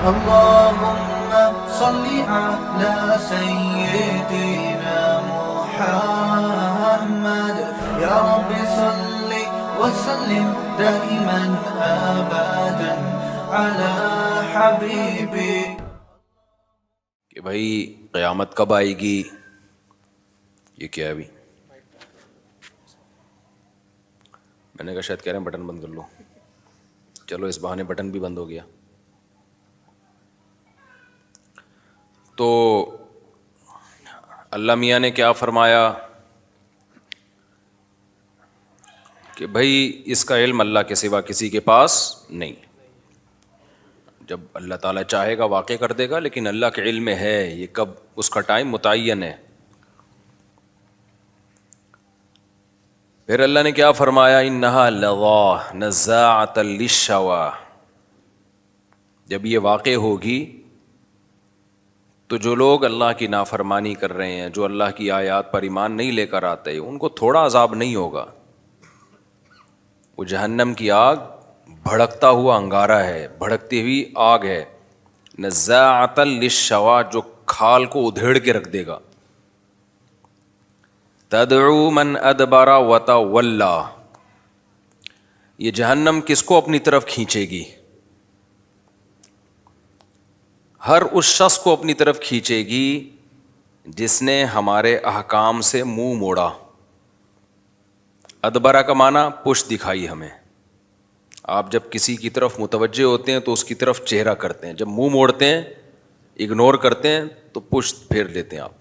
اللهم صل على سيدنا محمد يا رب صل وسلم دائما ابدا على حبيبي. کہ بھائی قیامت کب آئے گی؟ یہ کیا ہے ابھی؟ میں نے کہا شاید کہہ رہے ہیں بٹن بند کر لو. چلو اس بہانے بٹن بھی بند ہو گیا. تو اللہ میاں نے کیا فرمایا کہ بھائی اس کا علم اللہ کے سوا کسی کے پاس نہیں. جب اللہ تعالیٰ چاہے گا واقع کر دے گا، لیکن اللہ کے علم میں ہے یہ کب، اس کا ٹائم متعین ہے. پھر اللہ نے کیا فرمایا؟ انہا لظیٰ نزاعۃ للشویٰ. جب یہ واقع ہوگی تو جو لوگ اللہ کی نافرمانی کر رہے ہیں، جو اللہ کی آیات پر ایمان نہیں لے کر آتے، ان کو تھوڑا عذاب نہیں ہوگا. وہ جہنم کی آگ بھڑکتا ہوا انگارہ ہے، بھڑکتی ہوئی آگ ہے. نزاعۃ للشویٰ، جو کھال کو ادھیڑ کے رکھ دے گا. تدعو من ادبر وتولی. یہ جہنم کس کو اپنی طرف کھینچے گی؟ ہر اس شخص کو اپنی طرف کھینچے گی جس نے ہمارے احکام سے منہ موڑا. ادبرہ کا معنی پشت دکھائی ہمیں. آپ جب کسی کی طرف متوجہ ہوتے ہیں تو اس کی طرف چہرہ کرتے ہیں، جب منہ موڑتے ہیں، اگنور کرتے ہیں تو پشت پھیر لیتے ہیں آپ.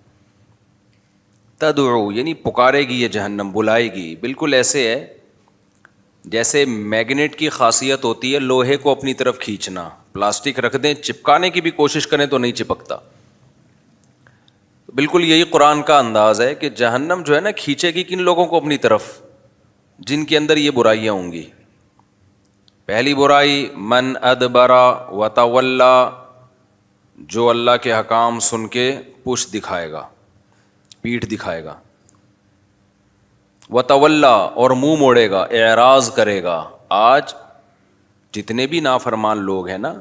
تدعو یعنی پکارے گی یہ جہنم، بلائے گی. بالکل ایسے ہے جیسے میگنیٹ کی خاصیت ہوتی ہے لوہے کو اپنی طرف کھینچنا. پلاسٹک رکھ دیں، چپکانے کی بھی کوشش کریں تو نہیں چپکتا. بالکل یہی قرآن کا انداز ہے کہ جہنم جو ہے نا کھینچے گی کن لوگوں کو اپنی طرف؟ جن کے اندر یہ برائیاں ہوں گی. پہلی برائی من ادبر وتولی، جو اللہ کے حکام سن کے پشت دکھائے گا، پیٹھ دکھائے گا. وتولی اور منہ موڑے گا، اعراض کرے گا. آج جتنے بھی نافرمان لوگ ہیں نا،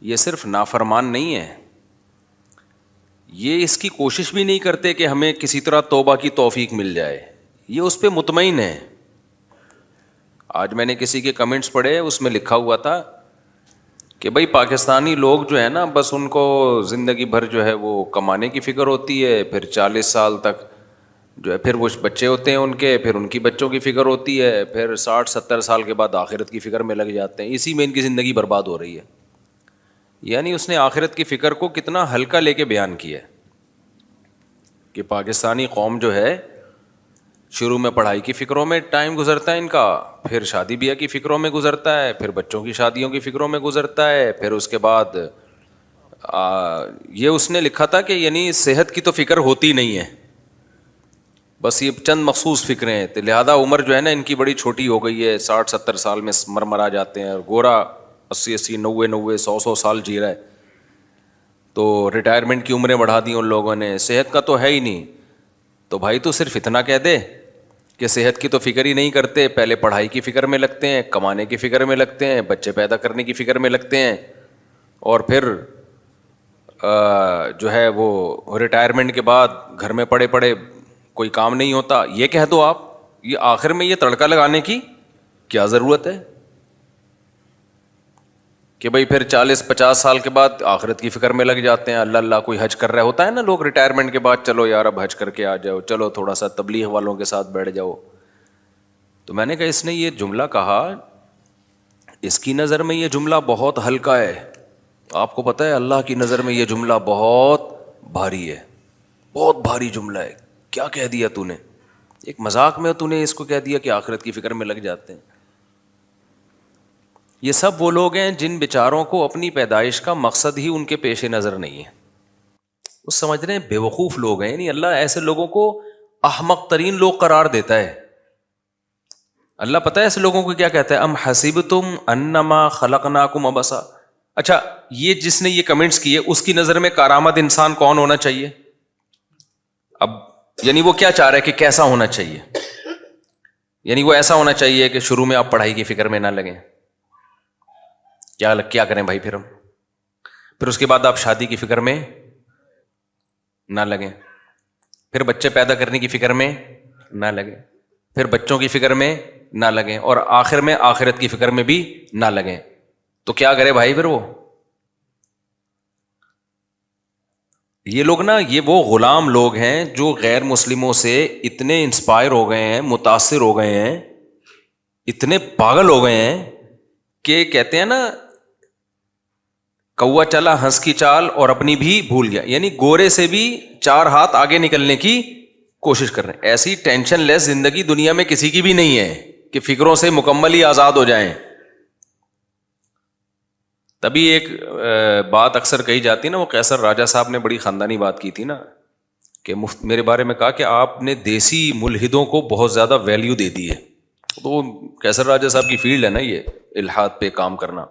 یہ صرف نافرمان نہیں ہیں، یہ اس کی کوشش بھی نہیں کرتے کہ ہمیں کسی طرح توبہ کی توفیق مل جائے. یہ اس پہ مطمئن ہے. آج میں نے کسی کے کمنٹس پڑھے، اس میں لکھا ہوا تھا کہ بھائی پاکستانی لوگ جو ہے نا، بس ان کو زندگی بھر جو ہے وہ کمانے کی فکر ہوتی ہے، پھر 40 سال تک جو ہے پھر وہ بچے ہوتے ہیں ان کے، پھر ان کی بچوں کی فکر ہوتی ہے، پھر 60-70 سال کے بعد آخرت کی فکر میں لگ جاتے ہیں. اسی میں ان کی زندگی برباد ہو رہی ہے. یعنی اس نے آخرت کی فکر کو کتنا ہلکا لے کے بیان کیا ہے کہ پاکستانی قوم جو ہے شروع میں پڑھائی کی فکروں میں ٹائم گزرتا ہے ان کا، پھر شادی بیاہ کی فکروں میں گزرتا ہے، پھر بچوں کی شادیوں کی فکروں میں گزرتا ہے، پھر اس کے بعد یہ اس نے لکھا تھا کہ یعنی صحت کی تو فکر ہوتی نہیں ہے، بس یہ چند مخصوص فکریں ہیں. لہذا عمر جو ہے نا ان کی بڑی چھوٹی ہو گئی ہے، 60-70 سال میں مرمرا جاتے ہیں. گورا 80-80 90 100 سال جی رہا ہے. تو ریٹائرمنٹ کی عمریں بڑھا دی ان لوگوں نے. صحت کا تو ہے ہی نہیں. تو بھائی تو صرف اتنا کہہ دے کہ صحت کی تو فکر ہی نہیں کرتے، پہلے پڑھائی کی فکر میں لگتے ہیں، کمانے کی فکر میں لگتے ہیں، بچے پیدا کرنے کی فکر میں لگتے ہیں، اور پھر جو ہے وہ ریٹائرمنٹ کے بعد گھر میں پڑے پڑے کوئی کام نہیں ہوتا. یہ کہہ دو آپ، یہ آخر میں یہ تڑکا لگانے کی کیا ضرورت ہے کہ بھائی پھر 40-50 سال کے بعد آخرت کی فکر میں لگ جاتے ہیں. اللہ اللہ کوئی حج کر رہا ہوتا ہے نا لوگ ریٹائرمنٹ کے بعد، چلو یار اب حج کر کے آ جاؤ، چلو تھوڑا سا تبلیغ والوں کے ساتھ بیٹھ جاؤ. تو میں نے کہا اس نے یہ جملہ کہا، اس کی نظر میں یہ جملہ بہت ہلکا ہے. آپ کو پتہ ہے اللہ کی نظر میں یہ جملہ بہت بھاری ہے، بہت بھاری جملہ ہے. کیا کہہ دیا تو نے؟ ایک مذاق میں تو نے اس کو کہہ دیا کہ آخرت کی فکر میں لگ جاتے ہیں. یہ سب وہ لوگ ہیں جن بیچاروں کو اپنی پیدائش کا مقصد ہی ان کے پیش نظر نہیں ہے. وہ سمجھ رہے ہیں بے وقوف لوگ ہیں. یعنی اللہ ایسے لوگوں کو احمق ترین لوگ قرار دیتا ہے. اللہ پتہ ہے ایسے لوگوں کو کیا کہتا ہے؟ ام حسبتم انما خلقناکم عبثا. اچھا یہ جس نے یہ کمنٹس کیے اس کی نظر میں کارآمد انسان کون ہونا چاہیے؟ اب یعنی وہ کیا چاہ رہا ہے کہ کیسا ہونا چاہیے؟ یعنی وہ ایسا ہونا چاہیے کہ شروع میں آپ پڑھائی کی فکر میں نہ لگیں. کیا کریں بھائی پھر ہم؟ پھر اس کے بعد آپ شادی کی فکر میں نہ لگیں، پھر بچے پیدا کرنے کی فکر میں نہ لگیں، پھر بچوں کی فکر میں نہ لگیں، اور آخر میں آخرت کی فکر میں بھی نہ لگیں. تو کیا کرے بھائی پھر یہ لوگ نا، یہ وہ غلام لوگ ہیں جو غیر مسلموں سے اتنے انسپائر ہو گئے ہیں، متاثر ہو گئے ہیں، اتنے پاگل ہو گئے ہیں کہ کہتے ہیں نا کوا چلا ہنس کی چال اور اپنی بھی بھول گیا، یعنی گورے سے بھی 4 ہاتھ آگے نکلنے کی کوشش کر رہے ہیں. ایسی ٹینشن لیس زندگی دنیا میں کسی کی بھی نہیں ہے کہ فکروں سے مکمل ہی آزاد ہو جائیں. تبھی ایک بات اکثر کہی جاتی ہے نا، وہ قیصر راجہ صاحب نے بڑی خاندانی بات کی تھی نا، کہ میرے بارے میں کہا کہ آپ نے دیسی ملحدوں کو بہت زیادہ ویلیو دے دی ہے. تو قیصر راجہ صاحب کی فیلڈ ہے نا یہ الحاد پہ کام کرنا.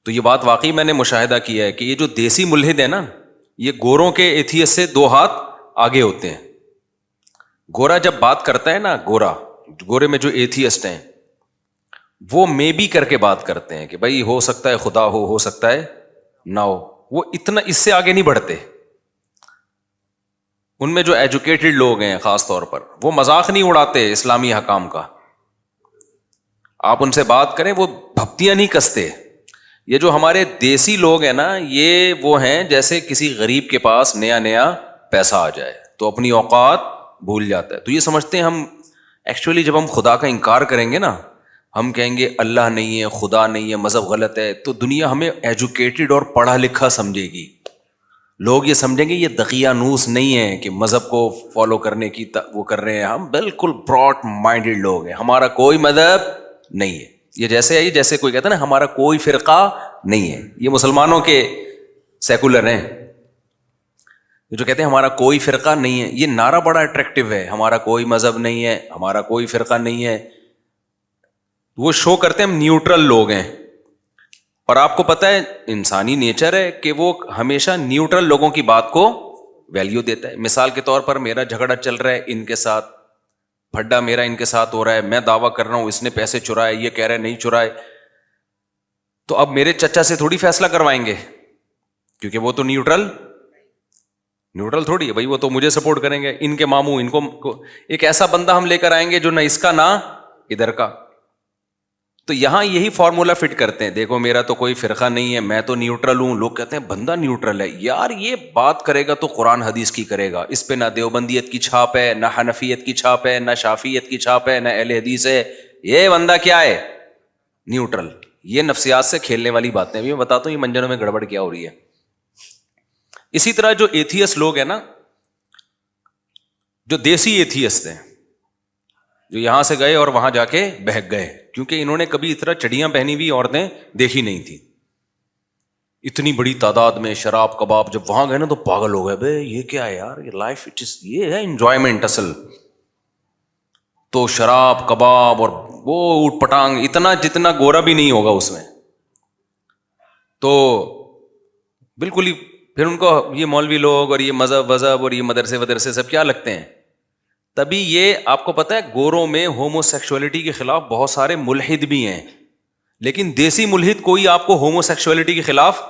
تو یہ بات واقعی میں نے مشاہدہ کیا ہے کہ یہ جو دیسی ملحد ہے نا، یہ گوروں کے ایتھیس سے 2 ہاتھ آگے ہوتے ہیں. گورا جب بات کرتا ہے نا، گورے میں جو ایتھیسٹ ہیں وہ میں بھی کر کے بات کرتے ہیں کہ بھائی ہو سکتا ہے خدا ہو سکتا ہے نہ ہو. وہ اتنا اس سے آگے نہیں بڑھتے. ان میں جو ایجوکیٹڈ لوگ ہیں خاص طور پر، وہ مذاق نہیں اڑاتے اسلامی حکام کا. آپ ان سے بات کریں وہ بھپتیاں نہیں کستے. یہ جو ہمارے دیسی لوگ ہیں نا، یہ وہ ہیں جیسے کسی غریب کے پاس نیا پیسہ آ جائے تو اپنی اوقات بھول جاتا ہے. تو یہ سمجھتے ہیں ہم ایکچولی جب ہم خدا کا انکار کریں گے نا، ہم کہیں گے اللہ نہیں ہے، خدا نہیں ہے، مذہب غلط ہے، تو دنیا ہمیں ایجوکیٹڈ اور پڑھا لکھا سمجھے گی. لوگ یہ سمجھیں گے یہ دقیانوس نہیں ہے کہ مذہب کو فالو کرنے کی وہ کر رہے ہیں. ہم بالکل براڈ مائنڈیڈ لوگ ہیں، ہمارا کوئی مذہب نہیں ہے. یہ جیسے کوئی کہتا ہے نا ہمارا کوئی فرقہ نہیں ہے. یہ مسلمانوں کے سیکولر ہیں جو کہتے ہیں ہمارا کوئی فرقہ نہیں ہے. یہ نعرہ بڑا اٹریکٹیو ہے، ہمارا کوئی مذہب نہیں ہے، ہمارا کوئی فرقہ نہیں ہے. وہ شو کرتے ہیں ہم نیوٹرل لوگ ہیں. اور آپ کو پتہ ہے انسانی نیچر ہے کہ وہ ہمیشہ نیوٹرل لوگوں کی بات کو ویلیو دیتا ہے. مثال کے طور پر میرا جھگڑا چل رہا ہے ان کے ساتھ، پھڈا میرا ان کے ساتھ ہو رہا ہے، میں دعویٰ کر رہا ہوں اس نے پیسے چرائے، یہ کہہ رہا ہے نہیں چرائے. تو اب میرے چچا سے تھوڑی فیصلہ کروائیں گے، کیونکہ وہ تو نیوٹرل تھوڑی ہے بھائی، وہ تو مجھے سپورٹ کریں گے. ان کے ماموں ان کو ایک ایسا بندہ ہم لے کر آئیں گے جو نہ اس کا نہ ادھر کا. تو یہاں یہی فارمولا فٹ کرتے ہیں، دیکھو میرا تو کوئی فرقہ نہیں ہے، میں تو نیوٹرل ہوں. لوگ کہتے ہیں بندہ نیوٹرل ہے. یار یہ بات کرے گا تو قرآن حدیث کی کرے گا، اس پہ نہ دیوبندیت کی چھاپ ہے، نہ حنفیت کی چھاپ ہے، نہ شافیت کی چھاپ ہے، نہ اہل حدیث ہے. یہ بندہ کیا ہے؟ نیوٹرل. یہ نفسیات سے کھیلنے والی باتیں. ابھی میں بتاتا ہوں یہ منجنوں میں گڑبڑ کیا ہو رہی ہے. اسی طرح جو ایتھیس لوگ ہیں نا، جو دیسی ایتھیسٹ ہیں، جو یہاں سے گئے اور وہاں جا کے بہک گئے، کیونکہ انہوں نے کبھی اس طرح چڑیاں پہنی ہوئی عورتیں دیکھی نہیں تھی. اتنی بڑی تعداد میں شراب کباب، جب وہاں گئے نا تو پاگل ہو گئے، بے یہ کیا ہے یار، یہ لائف یہ ہے انجوائمنٹ اصل. تو شراب کباب اور وہ اوٹ پٹانگ، اتنا جتنا گورا بھی نہیں ہوگا اس میں. تو بالکل ہی پھر ان کو یہ مولوی لوگ اور یہ مذہب اور یہ مدرسے سب کیا لگتے ہیں. تبھی یہ آپ کو پتہ ہے گوروں میں ہومو سیکشولیٹی کے خلاف بہت سارے ملحد بھی ہیں، لیکن دیسی ملحد کوئی آپ کو ہومو سیکشولیٹی کے خلاف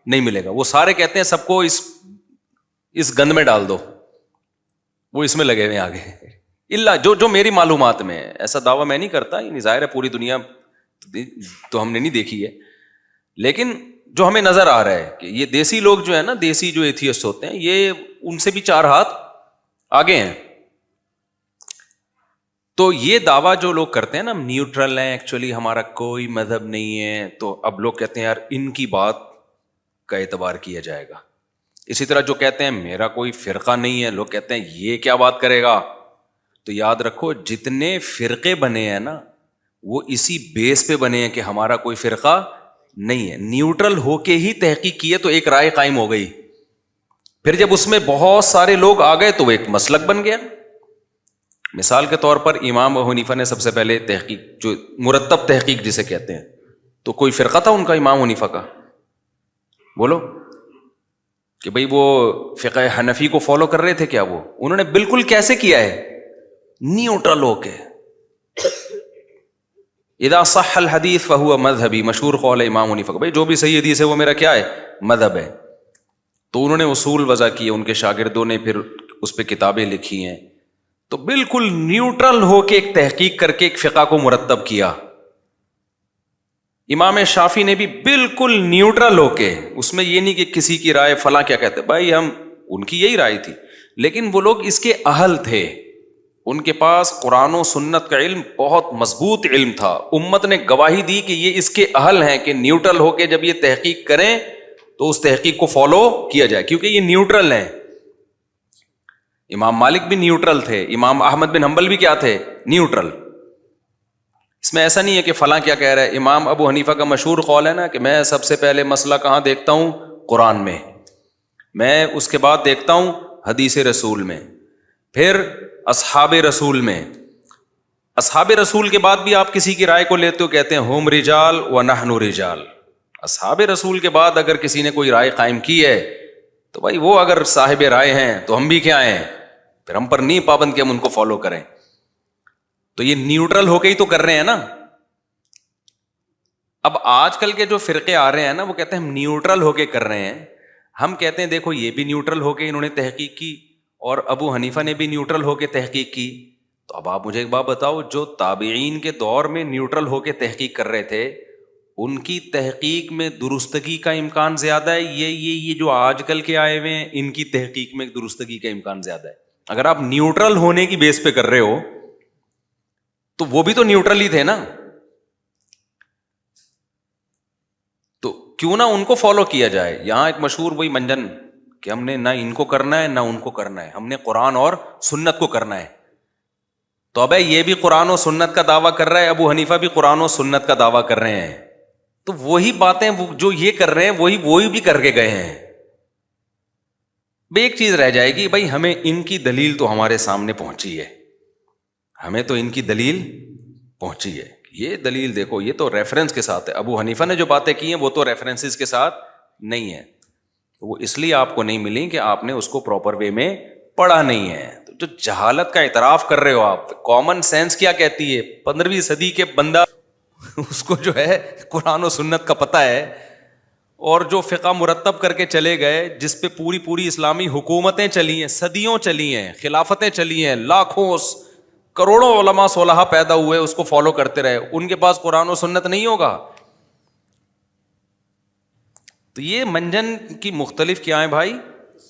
نہیں ملے گا. وہ سارے کہتے ہیں سب کو اس گند میں ڈال دو، وہ اس میں لگے ہوئے آگے. اللہ جو میری معلومات میں ہے، ایسا دعویٰ میں نہیں کرتا، یہ ظاہر ہے پوری دنیا تو ہم نے نہیں دیکھی ہے، لیکن جو ہمیں نظر آ رہا ہے کہ یہ دیسی لوگ جو ہے نا، دیسی جو ایتھیسٹ ہوتے ہیں، یہ ان سے بھی 4 ہاتھ آگے ہیں. تو یہ دعویٰ جو لوگ کرتے ہیں نا، ہم نیوٹرل ہیں، ایکچولی ہمارا کوئی مذہب نہیں ہے، تو اب لوگ کہتے ہیں یار ان کی بات کا اعتبار کیا جائے گا. اسی طرح جو کہتے ہیں میرا کوئی فرقہ نہیں ہے، لوگ کہتے ہیں یہ کیا بات کرے گا. تو یاد رکھو جتنے فرقے بنے ہیں نا، وہ اسی بیس پہ بنے ہیں کہ ہمارا کوئی فرقہ نہیں ہے. نیوٹرل ہو کے ہی تحقیق کی ہے تو ایک رائے قائم ہو گئی. پھر جب اس میں بہت سارے لوگ آ گئے تو وہ ایک مسلک بن گیا. مثال کے طور پر امام ابو حنیفہ نے سب سے پہلے تحقیق، جو مرتب تحقیق جسے کہتے ہیں، تو کوئی فرقہ تھا ان کا امام ابو حنیفہ کا؟ بولو کہ بھئی وہ فقہ حنفی کو فالو کر رہے تھے کیا؟ وہ انہوں نے بالکل کیسے کیا ہے؟ نیوٹرل ہو کے. اذا صح الحدیث فہو مذہبی، مشہور قول ہے امام حنیفہ کا، بھائی جو بھی صحیح حدیث ہے وہ میرا کیا ہے؟ مذہب ہے. تو انہوں نے اصول وضع کیے، ان کے شاگردوں نے پھر اس پہ کتابیں لکھی ہیں. تو بالکل نیوٹرل ہو کے ایک تحقیق کر کے ایک فقہ کو مرتب کیا. امام شافعی نے بھی بالکل نیوٹرل ہو کے، اس میں یہ نہیں کہ کسی کی رائے فلاں کیا کہتے، بھائی ہم ان کی یہی رائے تھی، لیکن وہ لوگ اس کے اہل تھے، ان کے پاس قرآن و سنت کا علم بہت مضبوط علم تھا. امت نے گواہی دی کہ یہ اس کے اہل ہیں کہ نیوٹرل ہو کے جب یہ تحقیق کریں تو اس تحقیق کو فالو کیا جائے، کیونکہ یہ نیوٹرل ہیں. امام مالک بھی نیوٹرل تھے، امام احمد بن حنبل بھی کیا تھے؟ نیوٹرل. اس میں ایسا نہیں ہے کہ فلاں کیا کہہ رہا ہے. امام ابو حنیفہ کا مشہور قول ہے نا کہ میں سب سے پہلے مسئلہ کہاں دیکھتا ہوں؟ قرآن میں اس کے بعد دیکھتا ہوں حدیث رسول میں، پھر اصحاب رسول میں. اصحاب رسول کے بعد بھی آپ کسی کی رائے کو لیتے ہو، کہتے ہیں ہم رجال و نحن رجال. اصحاب رسول کے بعد اگر کسی نے کوئی رائے قائم کی ہے تو بھائی وہ اگر صاحب رائے ہیں تو ہم بھی کیا ہیں؟ پھر ہم پر نہیں پابند کہ ہم ان کو فالو کریں. تو یہ نیوٹرل ہو کے ہی تو کر رہے ہیں نا. اب آج کل کے جو فرقے آ رہے ہیں نا وہ کہتے ہیں ہم نیوٹرل ہو کے کر رہے ہیں. ہم کہتے ہیں دیکھو یہ بھی نیوٹرل ہو کے انہوں نے تحقیق کی اور ابو حنیفہ نے بھی نیوٹرل ہو کے تحقیق کی. تو اب آپ مجھے ایک بات بتاؤ، جو تابعین کے دور میں نیوٹرل ہو کے تحقیق کر رہے تھے ان کی تحقیق میں درستگی کا امکان زیادہ ہے، یہ جو آج کل کے آئے ہوئے ہیں ان کی تحقیق میں درستگی کا امکان زیادہ ہے؟ اگر آپ نیوٹرل ہونے کی بیس پہ کر رہے ہو تو وہ بھی تو نیوٹرل ہی تھے نا. تو کیوں نہ ان کو فالو کیا جائے. یہاں ایک مشہور وہی منجن کہ ہم نے نہ ان کو کرنا ہے نہ ان کو کرنا ہے، ہم نے قرآن اور سنت کو کرنا ہے. تو اب یہ بھی قرآن و سنت کا دعویٰ کر رہا ہے، ابو حنیفہ بھی قرآن و سنت کا دعویٰ کر رہے ہیں. تو وہی باتیں جو یہ کر رہے ہیں وہی بھی کر کے گئے ہیں. ایک چیز رہ جائے گی، بھائی ہمیں ان کی دلیل تو ہمارے سامنے پہنچی ہے، ہمیں تو ان کی دلیل پہنچی ہے. یہ دلیل دیکھو، یہ تو ریفرنس کے ساتھ ہے. ابو حنیفہ نے جو باتیں کی ہیں وہ تو ریفرنسز کے ساتھ نہیں ہے. وہ اس لیے آپ کو نہیں ملی کہ آپ نے اس کو پراپر وے میں پڑھا نہیں ہے. تو جو جہالت کا اعتراف کر رہے ہو آپ، کامن سینس کیا کہتی ہے؟ 15ویں صدی کے بندہ اس کو جو ہے قرآن و سنت کا پتہ ہے، اور جو فقہ مرتب کر کے چلے گئے جس پہ پوری اسلامی حکومتیں چلی ہیں، صدیوں چلی ہیں، خلافتیں چلی ہیں، لاکھوں کروڑوں علماء صلحاء پیدا ہوئے اس کو فالو کرتے رہے، ان کے پاس قرآن و سنت نہیں ہوگا؟ تو یہ منجن کی مختلف کیا ہیں بھائی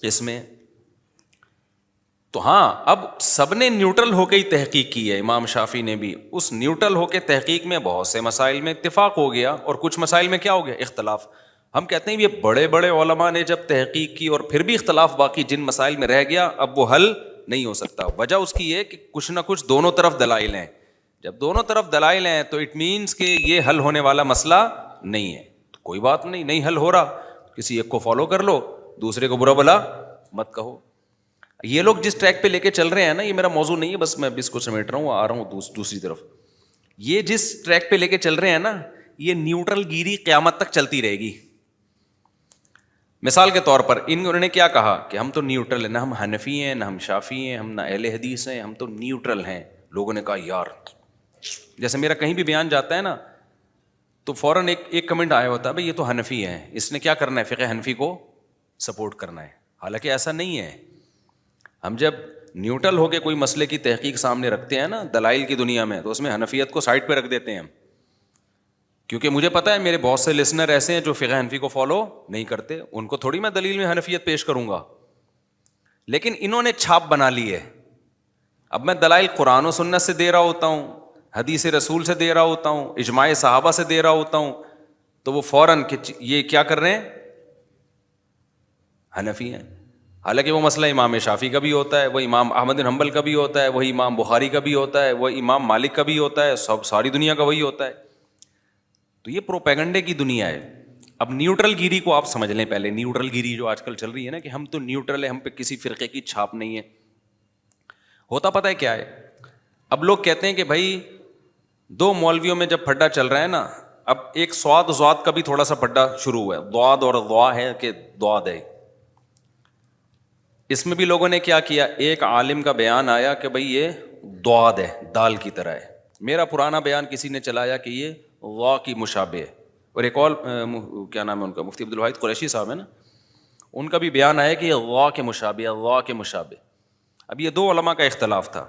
اس میں. تو ہاں اب سب نے نیوٹرل ہو کے ہی تحقیق کی ہے. امام شافعی نے بھی اس نیوٹرل ہو کے تحقیق میں بہت سے مسائل میں اتفاق ہو گیا اور کچھ مسائل میں کیا ہو گیا؟ اختلاف. ہم کہتے ہیں یہ بڑے علماء نے جب تحقیق کی اور پھر بھی اختلاف باقی جن مسائل میں رہ گیا اب وہ حل نہیں ہو سکتا. وجہ اس کی یہ کہ کچھ نہ کچھ دونوں طرف دلائل ہیں. جب دونوں طرف دلائل ہیں تو اٹ مینس کہ یہ حل ہونے والا مسئلہ نہیں ہے. تو کوئی بات نہیں حل ہو رہا، کسی ایک کو فالو کر لو، دوسرے کو برا بھلا مت کہو. یہ لوگ جس ٹریک پہ لے کے چل رہے ہیں نا، یہ میرا موضوع نہیں ہے، بس میں اس کو سمیٹ رہا ہوں، آ رہا ہوں دوسری طرف. یہ جس ٹریک پہ لے کے چل رہے ہیں نا، یہ نیوٹرل گیری قیامت تک چلتی رہے گی. مثال کے طور پر انہوں نے کیا کہا کہ ہم تو نیوٹرل ہیں، نہ ہم حنفی ہیں نہ ہم شافعی ہیں، ہم نہ اہل حدیث ہیں، ہم تو نیوٹرل ہیں. لوگوں نے کہا یار، جیسے میرا کہیں بھی بیان جاتا ہے نا تو فوراً ایک کمنٹ آیا ہوتا ہے بھائی یہ تو حنفی ہے، اس نے کیا کرنا ہے؟ فقہ حنفی کو سپورٹ کرنا ہے. حالانکہ ایسا نہیں ہے. ہم جب نیوٹرل ہو کے کوئی مسئلے کی تحقیق سامنے رکھتے ہیں نا دلائل کی دنیا میں، تو اس میں حنفیت کو سائڈ پہ رکھ دیتے ہیں ہم، کیونکہ مجھے پتا ہے میرے بہت سے لسنر ایسے ہیں جو فقہ حنفی کو فالو نہیں کرتے، ان کو تھوڑی میں دلیل میں حنفیت پیش کروں گا. لیکن انہوں نے چھاپ بنا لی ہے. اب میں دلائل قرآن و سنت سے دے رہا ہوتا ہوں، حدیث رسول سے دے رہا ہوتا ہوں، اجماع صحابہ سے دے رہا ہوتا ہوں، تو وہ فوراً یہ کیا کر رہے ہیں؟ حنفی ہیں. حالانکہ وہ مسئلہ امام شافعی کا بھی ہوتا ہے، وہ امام احمد بن حنبل کا بھی ہوتا ہے، وہی امام بخاری کا بھی ہوتا ہے، وہ امام مالک کا بھی ہوتا ہے، ساری دنیا کا وہی ہوتا ہے. تو یہ پروپیگنڈے کی دنیا ہے. اب نیوٹرل گیری کو آپ سمجھ لیں پہلے. نیوٹرل گیری جو آج کل چل رہی ہے نا کہ ہم تو نیوٹرل ہیں، ہم پہ کسی فرقے کی چھاپ نہیں ہے. ہوتا پتہ ہے کیا ہے؟ اب لوگ کہتے ہیں کہ بھائی دو مولویوں میں جب پھڈا چل رہا ہے نا، اب ایک سواد کا بھی تھوڑا سا پھڈا شروع ہوا ہے. ضاد اور ضوا ہے کہ ضاد ہے. اس میں بھی لوگوں نے کیا کیا، ایک عالم کا بیان آیا کہ بھائی یہ ضاد ہے، دال کی طرح ہے. میرا پرانا بیان کسی نے چلایا کہ یہ وا کی مشابہ ہے، اور ایک اور کیا نام ہے ان کا، مفتی عبدالواحد قریشی صاحب ہے نا، ان کا بھی بیان آیا کہ یہ وا کے مشابہ، وا کے مشابہ. اب یہ دو علماء کا اختلاف تھا،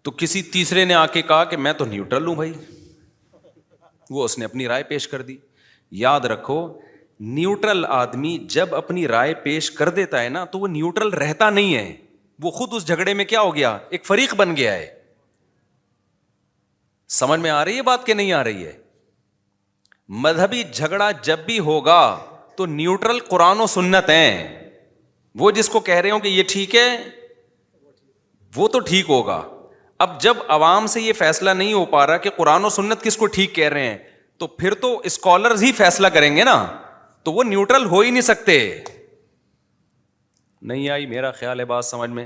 تو کسی تیسرے نے آ کے کہا کہ میں تو نیوٹرل ہوں بھائی، وہ اس نے اپنی رائے پیش کر دی. یاد رکھو نیوٹرل آدمی جب اپنی رائے پیش کر دیتا ہے نا تو وہ نیوٹرل رہتا نہیں ہے، وہ خود اس جھگڑے میں کیا ہو گیا، ایک فریق بن گیا ہے. سمجھ میں آ رہی ہے بات کہ نہیں آ رہی ہے؟ مذہبی جھگڑا جب بھی ہوگا تو نیوٹرل قرآن و سنت ہیں، وہ جس کو کہہ رہے ہوں کہ یہ ٹھیک ہے وہ تو ٹھیک ہوگا. اب جب عوام سے یہ فیصلہ نہیں ہو پا رہا کہ قرآن و سنت کس کو ٹھیک کہہ رہے ہیں، تو پھر تو اسکالرز ہی فیصلہ کریں گے نا، تو وہ نیوٹرل ہو ہی نہیں سکتے. نہیں آئی میرا خیال ہے بات سمجھ میں؟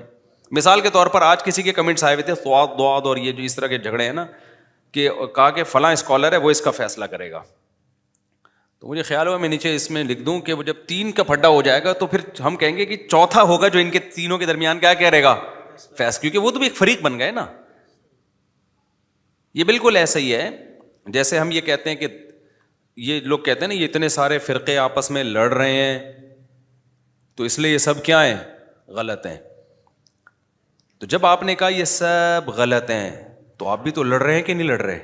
مثال کے طور پر آج کسی کے کمنٹس آئے ہوئے تھے سواد دواد اور یہ جو اس طرح کے جھگڑے ہیں نا، کہ کہا کہ فلاں اسکالر ہے وہ اس کا فیصلہ کرے گا. تو مجھے خیال ہوا میں نیچے اس میں لکھ دوں کہ وہ جب 3 کا پھڈا ہو جائے گا تو پھر ہم کہیں گے کہ چوتھا ہوگا جو ان کے تینوں کے درمیان کیا کرے گا، فیصلہ، کیونکہ وہ تو بھی ایک فریق بن گئے نا. یہ بالکل ایسا ہی ہے جیسے ہم یہ کہتے ہیں کہ یہ لوگ کہتے ہیں نا یہ اتنے سارے فرقے آپس میں لڑ رہے ہیں تو اس لیے یہ سب کیا ہیں، غلط ہیں. تو جب آپ نے کہا یہ سب غلط ہیں تو آپ بھی تو لڑ رہے ہیں کہ نہیں لڑ رہے؟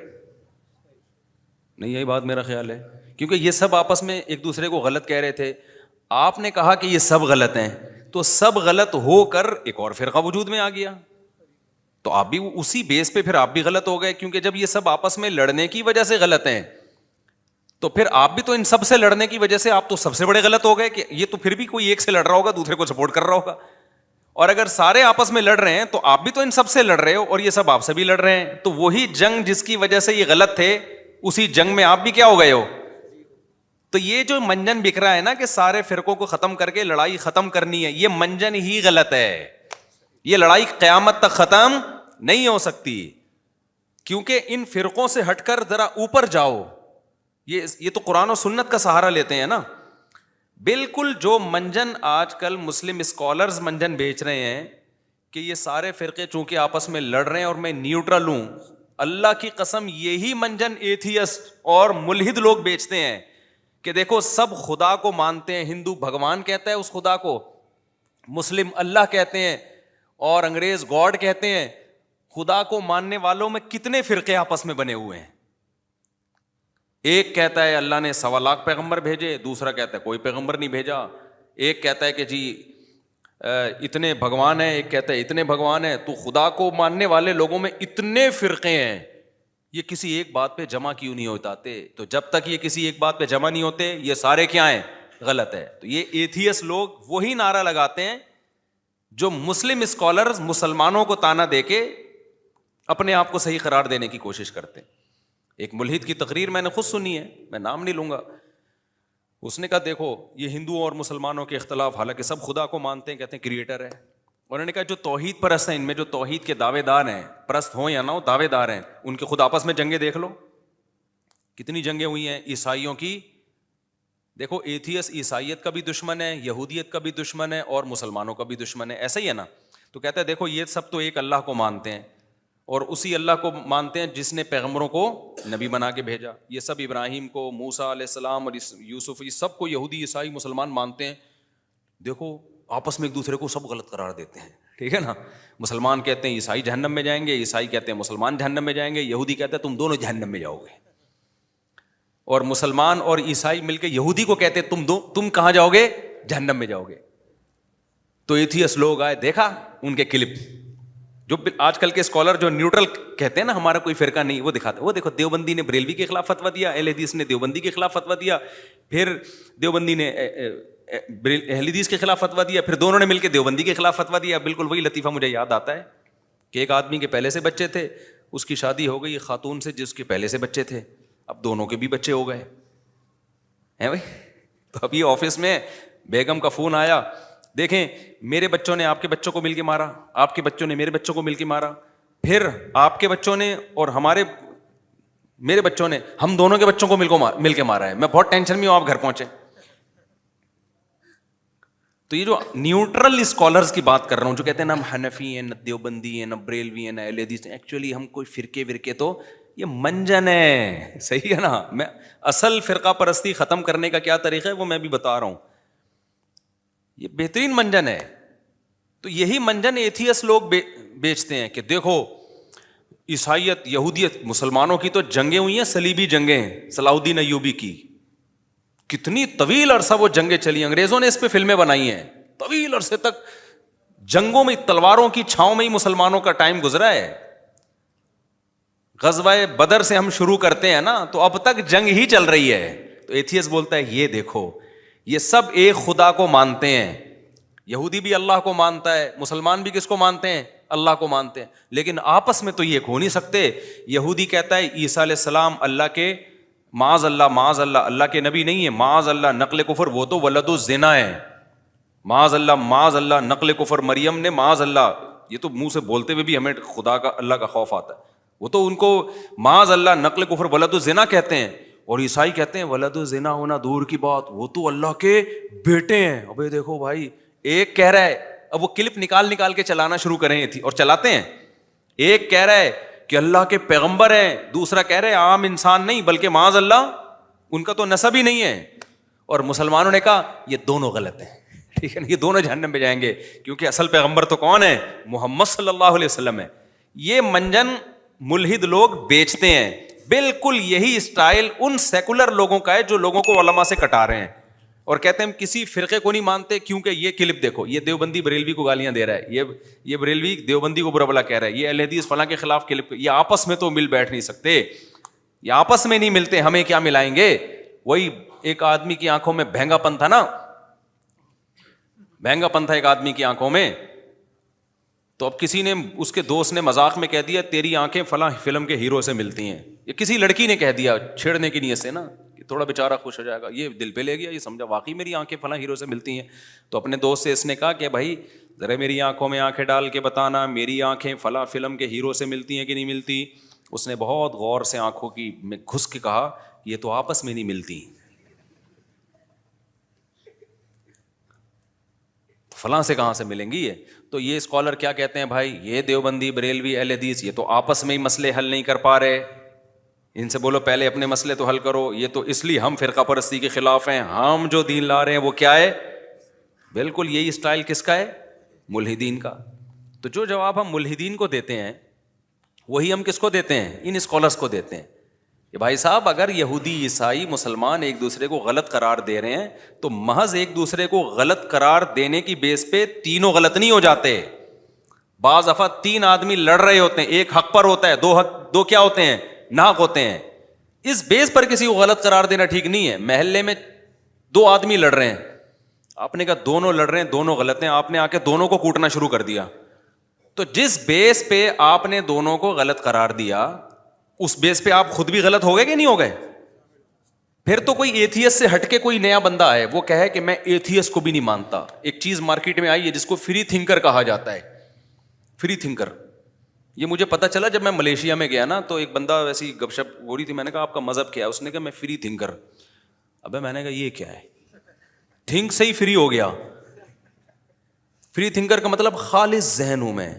نہیں یہی بات میرا خیال ہے، کیونکہ یہ سب آپس میں ایک دوسرے کو غلط کہہ رہے تھے. آپ نے کہا کہ یہ سب غلط ہیں تو سب غلط ہو کر ایک اور فرقہ وجود میں آ گیا، تو آپ بھی اسی بیس پہ پھر آپ بھی غلط ہو گئے، کیونکہ جب یہ سب آپس میں لڑنے کی وجہ سے غلط ہیں تو پھر آپ بھی تو ان سب سے لڑنے کی وجہ سے آپ تو سب سے بڑے غلط ہو گئے، کہ یہ تو پھر بھی کوئی ایک سے لڑ رہا ہوگا دوسرے کو سپورٹ کر رہا ہوگا، اور اگر سارے آپس میں لڑ رہے ہیں تو آپ بھی تو ان سب سے لڑ رہے ہو اور یہ سب آپ سے بھی لڑ رہے ہیں، تو وہی جنگ جس کی وجہ سے یہ غلط تھے اسی جنگ میں آپ بھی کیا ہو گئے ہو. تو یہ جو منجن بکھ رہا ہے نا کہ سارے فرقوں کو ختم کر کے لڑائی ختم کرنی ہے، یہ منجن ہی غلط ہے. یہ لڑائی قیامت تک ختم نہیں ہو سکتی، کیونکہ ان فرقوں سے ہٹ کر ذرا اوپر جاؤ. یہ تو قرآن و سنت کا سہارا لیتے ہیں نا. بالکل جو منجن آج کل مسلم اسکالرز منجن بیچ رہے ہیں کہ یہ سارے فرقے چونکہ آپس میں لڑ رہے ہیں اور میں نیوٹرل ہوں، اللہ کی قسم یہی منجن ایتھیسٹ اور ملحد لوگ بیچتے ہیں کہ دیکھو سب خدا کو مانتے ہیں، ہندو بھگوان کہتا ہے اس خدا کو، مسلم اللہ کہتے ہیں اور انگریز گاڈ کہتے ہیں. خدا کو ماننے والوں میں کتنے فرقے آپس میں بنے ہوئے ہیں. ایک کہتا ہے اللہ نے 1.25 لاکھ پیغمبر بھیجے، دوسرا کہتا ہے کوئی پیغمبر نہیں بھیجا. ایک کہتا ہے کہ جی اتنے بھگوان ہیں، ایک کہتا ہے اتنے بھگوان ہیں. تو خدا کو ماننے والے لوگوں میں اتنے فرقے ہیں، یہ کسی ایک بات پہ جمع کیوں نہیں ہوتے؟ تو جب تک یہ کسی ایک بات پہ جمع نہیں ہوتے یہ سارے کیا ہیں، غلط ہے. تو یہ ایتھیس لوگ وہی نعرہ لگاتے ہیں جو مسلم اسکالرز مسلمانوں کو تانا دے کے اپنے آپ کو صحیح قرار دینے کی کوشش کرتے ہیں. ایک ملحد کی تقریر میں نے خود سنی ہے، میں نام نہیں لوں گا. اس نے کہا دیکھو یہ ہندوؤں اور مسلمانوں کے اختلاف، حالانکہ سب خدا کو مانتے ہیں، کہتے ہیں کریٹر ہے. انہوں نے کہا جو توحید پرست ہیں، ان میں جو توحید کے دعوے دار ہیں، پرست ہوں یا نہ ہو دعوے دار ہیں، ان کے خود آپس میں جنگیں دیکھ لو، کتنی جنگیں ہوئی ہیں عیسائیوں کی. دیکھو ایتھیس عیسائیت کا بھی دشمن ہے، یہودیت کا بھی دشمن ہے اور مسلمانوں کا بھی دشمن ہے، ایسا ہی ہے نا. تو کہتا ہے دیکھو یہ سب تو ایک اللہ کو مانتے ہیں اور اسی اللہ کو مانتے ہیں جس نے پیغمبروں کو نبی بنا کے بھیجا. یہ سب ابراہیم کو، موسیٰ علیہ السلام اور یوسف، یہ سب کو یہودی عیسائی مسلمان مانتے ہیں. دیکھو آپس میں ایک دوسرے کو سب غلط قرار دیتے ہیں، ٹھیک ہے نا. مسلمان کہتے ہیں عیسائی جہنم میں جائیں گے، عیسائی کہتے ہیں مسلمان جہنم میں جائیں گے، یہودی کہتے ہیں تم دونوں جہنم میں جاؤ گے. اور مسلمان اور عیسائی مل کے یہودی کو کہتے ہیں تم کہاں جاؤ گے، جہنم میں جاؤ گے. تو ایتھیس لوگ آئے، دیکھا ان کے کلپ، جو آج کل کے اسکالر جو نیوٹرل کہتے ہیں نا ہمارا کوئی فرقہ نہیں، وہ دکھاتے، وہ دیکھو دیوبندی نے بریلوی کے خلاف فتویٰ دیا، اہل حدیث نے دیوبندی کے خلاف فتویٰ دیا، پھر دیوبندی نے اہل حدیث کے خلاف فتویٰ دیا، پھر دونوں نے مل کے دیوبندی کے خلاف فتویٰ دیا. بالکل وہی لطیفہ مجھے یاد آتا ہے کہ ایک آدمی کے پہلے سے بچے تھے، اس کی شادی ہو گئی خاتون سے جس کے پہلے سے بچے تھے، اب دونوں کے بھی بچے ہو گئے ہیں بھائی. تو ابھی آفس میں بیگم کا فون آیا، دیکھیں میرے بچوں نے آپ کے بچوں کو مل کے مارا، آپ کے بچوں نے میرے بچوں کو مل کے مارا، پھر آپ کے بچوں نے اور میرے بچوں نے ہم دونوں کے بچوں کو مل کے مارا ہے. میں بہت ٹینشن میں ہوں، آپ گھر پہنچے. تو یہ جو نیوٹرل اسکالرز کی بات کر رہا ہوں جو کہتے ہیں نا ہم حنفی ہیں، نہ دیوبندی ہیں، نہ بریلوی ہیں، نہ اہل حدیث ہیں، ایکچولی ہم کوئی فرقے ورقے تو یہ منجن ہے، صحیح ہے نا. میں اصل فرقہ پرستی ختم کرنے کا کیا طریقہ ہے وہ میں بھی بتا رہا ہوں. یہ بہترین منجن ہے. تو یہی منجن ایتھیس لوگ بیچتے ہیں کہ دیکھو عیسائیت، یہودیت، مسلمانوں کی تو جنگیں ہوئی ہیں، صلیبی جنگیں ہیں صلاح الدین ایوبی کی، کتنی طویل عرصہ وہ جنگیں چلی، انگریزوں نے اس پہ فلمیں بنائی ہیں، طویل عرصے تک جنگوں میں تلواروں کی چھاؤں میں ہی مسلمانوں کا ٹائم گزرا ہے. غزوہ بدر سے ہم شروع کرتے ہیں نا تو اب تک جنگ ہی چل رہی ہے. تو ایتھیس بولتا ہے یہ دیکھو یہ سب ایک خدا کو مانتے ہیں، یہودی بھی اللہ کو مانتا ہے، مسلمان بھی کس کو مانتے ہیں؟ اللہ کو مانتے ہیں، لیکن آپس میں تو یہ ہو نہیں سکتے. یہودی کہتا ہے عیسیٰ علیہ السلام اللہ کے معاذ اللہ اللہ کے نبی نہیں ہے، معاذ اللہ نقل کفر، وہ تو ولد الزنا ہے، معاذ اللہ نقل کفر، مریم نے معاذ اللہ، یہ تو منہ سے بولتے ہوئے بھی ہمیں خدا کا اللہ کا خوف آتا ہے، وہ تو ان کو معاذ اللہ نقل کفر ولد الزنا کہتے ہیں. اور عیسائی کہتے ہیں ولد الزنا ہونا دور کی بات، وہ تو اللہ کے بیٹے ہیں. ابے دیکھو بھائی، ایک کہہ رہا ہے، اب وہ کلپ نکال کے چلانا شروع کریں تھی اور چلاتے ہیں. ایک کہہ رہا ہے کہ اللہ کے پیغمبر ہیں، دوسرا کہہ رہے عام انسان نہیں بلکہ معاذ اللہ ان کا تو نسب ہی نہیں ہے. اور مسلمانوں نے کہا یہ دونوں غلط ہیں، ٹھیک ہے نا، یہ دونوں جہنم میں جائیں گے کیونکہ اصل پیغمبر تو کون ہے؟ محمد صلی اللہ علیہ وسلم ہے. یہ منجن ملحد لوگ بیچتے ہیں. بالکل یہی اسٹائل ان سیکولر لوگوں کا ہے جو لوگوں کو علماء سے کٹا رہے ہیں اور کہتے ہیں ہم کسی فرقے کو نہیں مانتے کیونکہ یہ کلپ دیکھو، یہ دیوبندی بریلوی کو گالیاں دے رہا ہے، یہ بریلوی دیوبندی کو برا بلا کہہ رہا ہے، یہ اہل حدیث فلاں کے خلاف کلپ. یہ آپس میں تو مل بیٹھ نہیں سکتے، یہ آپس میں نہیں ملتے، ہمیں کیا ملائیں گے؟ وہی ایک آدمی کی آنکھوں میں بھینگا پن تھا نا، بھینگا پن تھا ایک آدمی کی آنکھوں میں. تو اب کسی نے، اس کے دوست نے مذاق میں کہہ دیا تیری آنکھیں فلاں فلم کے ہیرو سے ملتی ہیں. یہ کسی لڑکی نے کہہ دیا چھیڑنے کی نیت سے نا، کہ تھوڑا بیچارہ خوش ہو جائے گا، یہ دل پہ لے گیا، یہ سمجھا واقعی میری آنکھیں فلاں ہیرو سے ملتی ہیں. تو اپنے دوست سے اس نے کہا کہ بھائی ذرا میری آنکھوں میں آنکھیں ڈال کے بتانا میری آنکھیں فلاں فلم کے ہیرو سے ملتی ہیں کہ نہیں ملتی. اس نے بہت غور سے آنکھوں کی میں گھس کے کہا یہ تو آپس میں نہیں ملتی، فلاں سے کہاں سے ملیں گی یہ. تو یہ اسکالر کیا کہتے ہیں بھائی، یہ دیوبندی بریلوی اہل حدیث یہ تو آپس میں ہی مسئلے حل نہیں کر پا رہے، ان سے بولو پہلے اپنے مسئلے تو حل کرو. یہ تو اس لیے ہم فرقہ پرستی کے خلاف ہیں، ہم جو دین لا رہے ہیں وہ کیا ہے؟ بالکل یہی اسٹائل کس کا ہے؟ ملحدین کا. تو جو جواب ہم ملحدین کو دیتے ہیں وہی ہم کس کو دیتے ہیں؟ ان اسکالرس کو دیتے ہیں کہ بھائی صاحب اگر یہودی عیسائی مسلمان ایک دوسرے کو غلط قرار دے رہے ہیں تو محض ایک دوسرے کو غلط قرار دینے کی بیس پہ تینوں غلط نہیں ہو جاتے. بعض دفعہ تین آدمی لڑ رہے ہوتے ہیں، ایک حق پر ہوتا ہے، دو کیا ہوتے ہیں؟ ناحق ہوتے ہیں. اس بیس پر کسی کو غلط قرار دینا ٹھیک نہیں ہے. محلے میں دو آدمی لڑ رہے ہیں، آپ نے کہا دونوں لڑ رہے ہیں دونوں غلط ہیں، آپ نے آ کے دونوں کو کوٹنا شروع کر دیا. تو جس بیس پہ آپ نے دونوں کو غلط قرار دیا اس بیس پہ آپ خود بھی غلط ہو گئے کہ نہیں ہو گئے؟ پھر تو کوئی ایتھیس سے ہٹ کے کوئی نیا بندہ ہے وہ کہے کہ میں ایتھیس کو بھی نہیں مانتا. ایک چیز مارکیٹ میں آئی ہے جس کو فری تھنکر کہا جاتا ہے. فری تھنکر یہ مجھے پتا چلا جب میں ملیشیا میں گیا نا، تو ایک بندہ ویسی گپ شپ ہو رہی تھی، میں نے کہا آپ کا مذہب کیا ہے؟ اس نے کہا میں فری تھنکر. ابے میں نے کہا یہ کیا ہے؟ تھنک سے ہی فری ہو گیا. فری تھنکر کا مطلب خالص ذہن ہوں میں.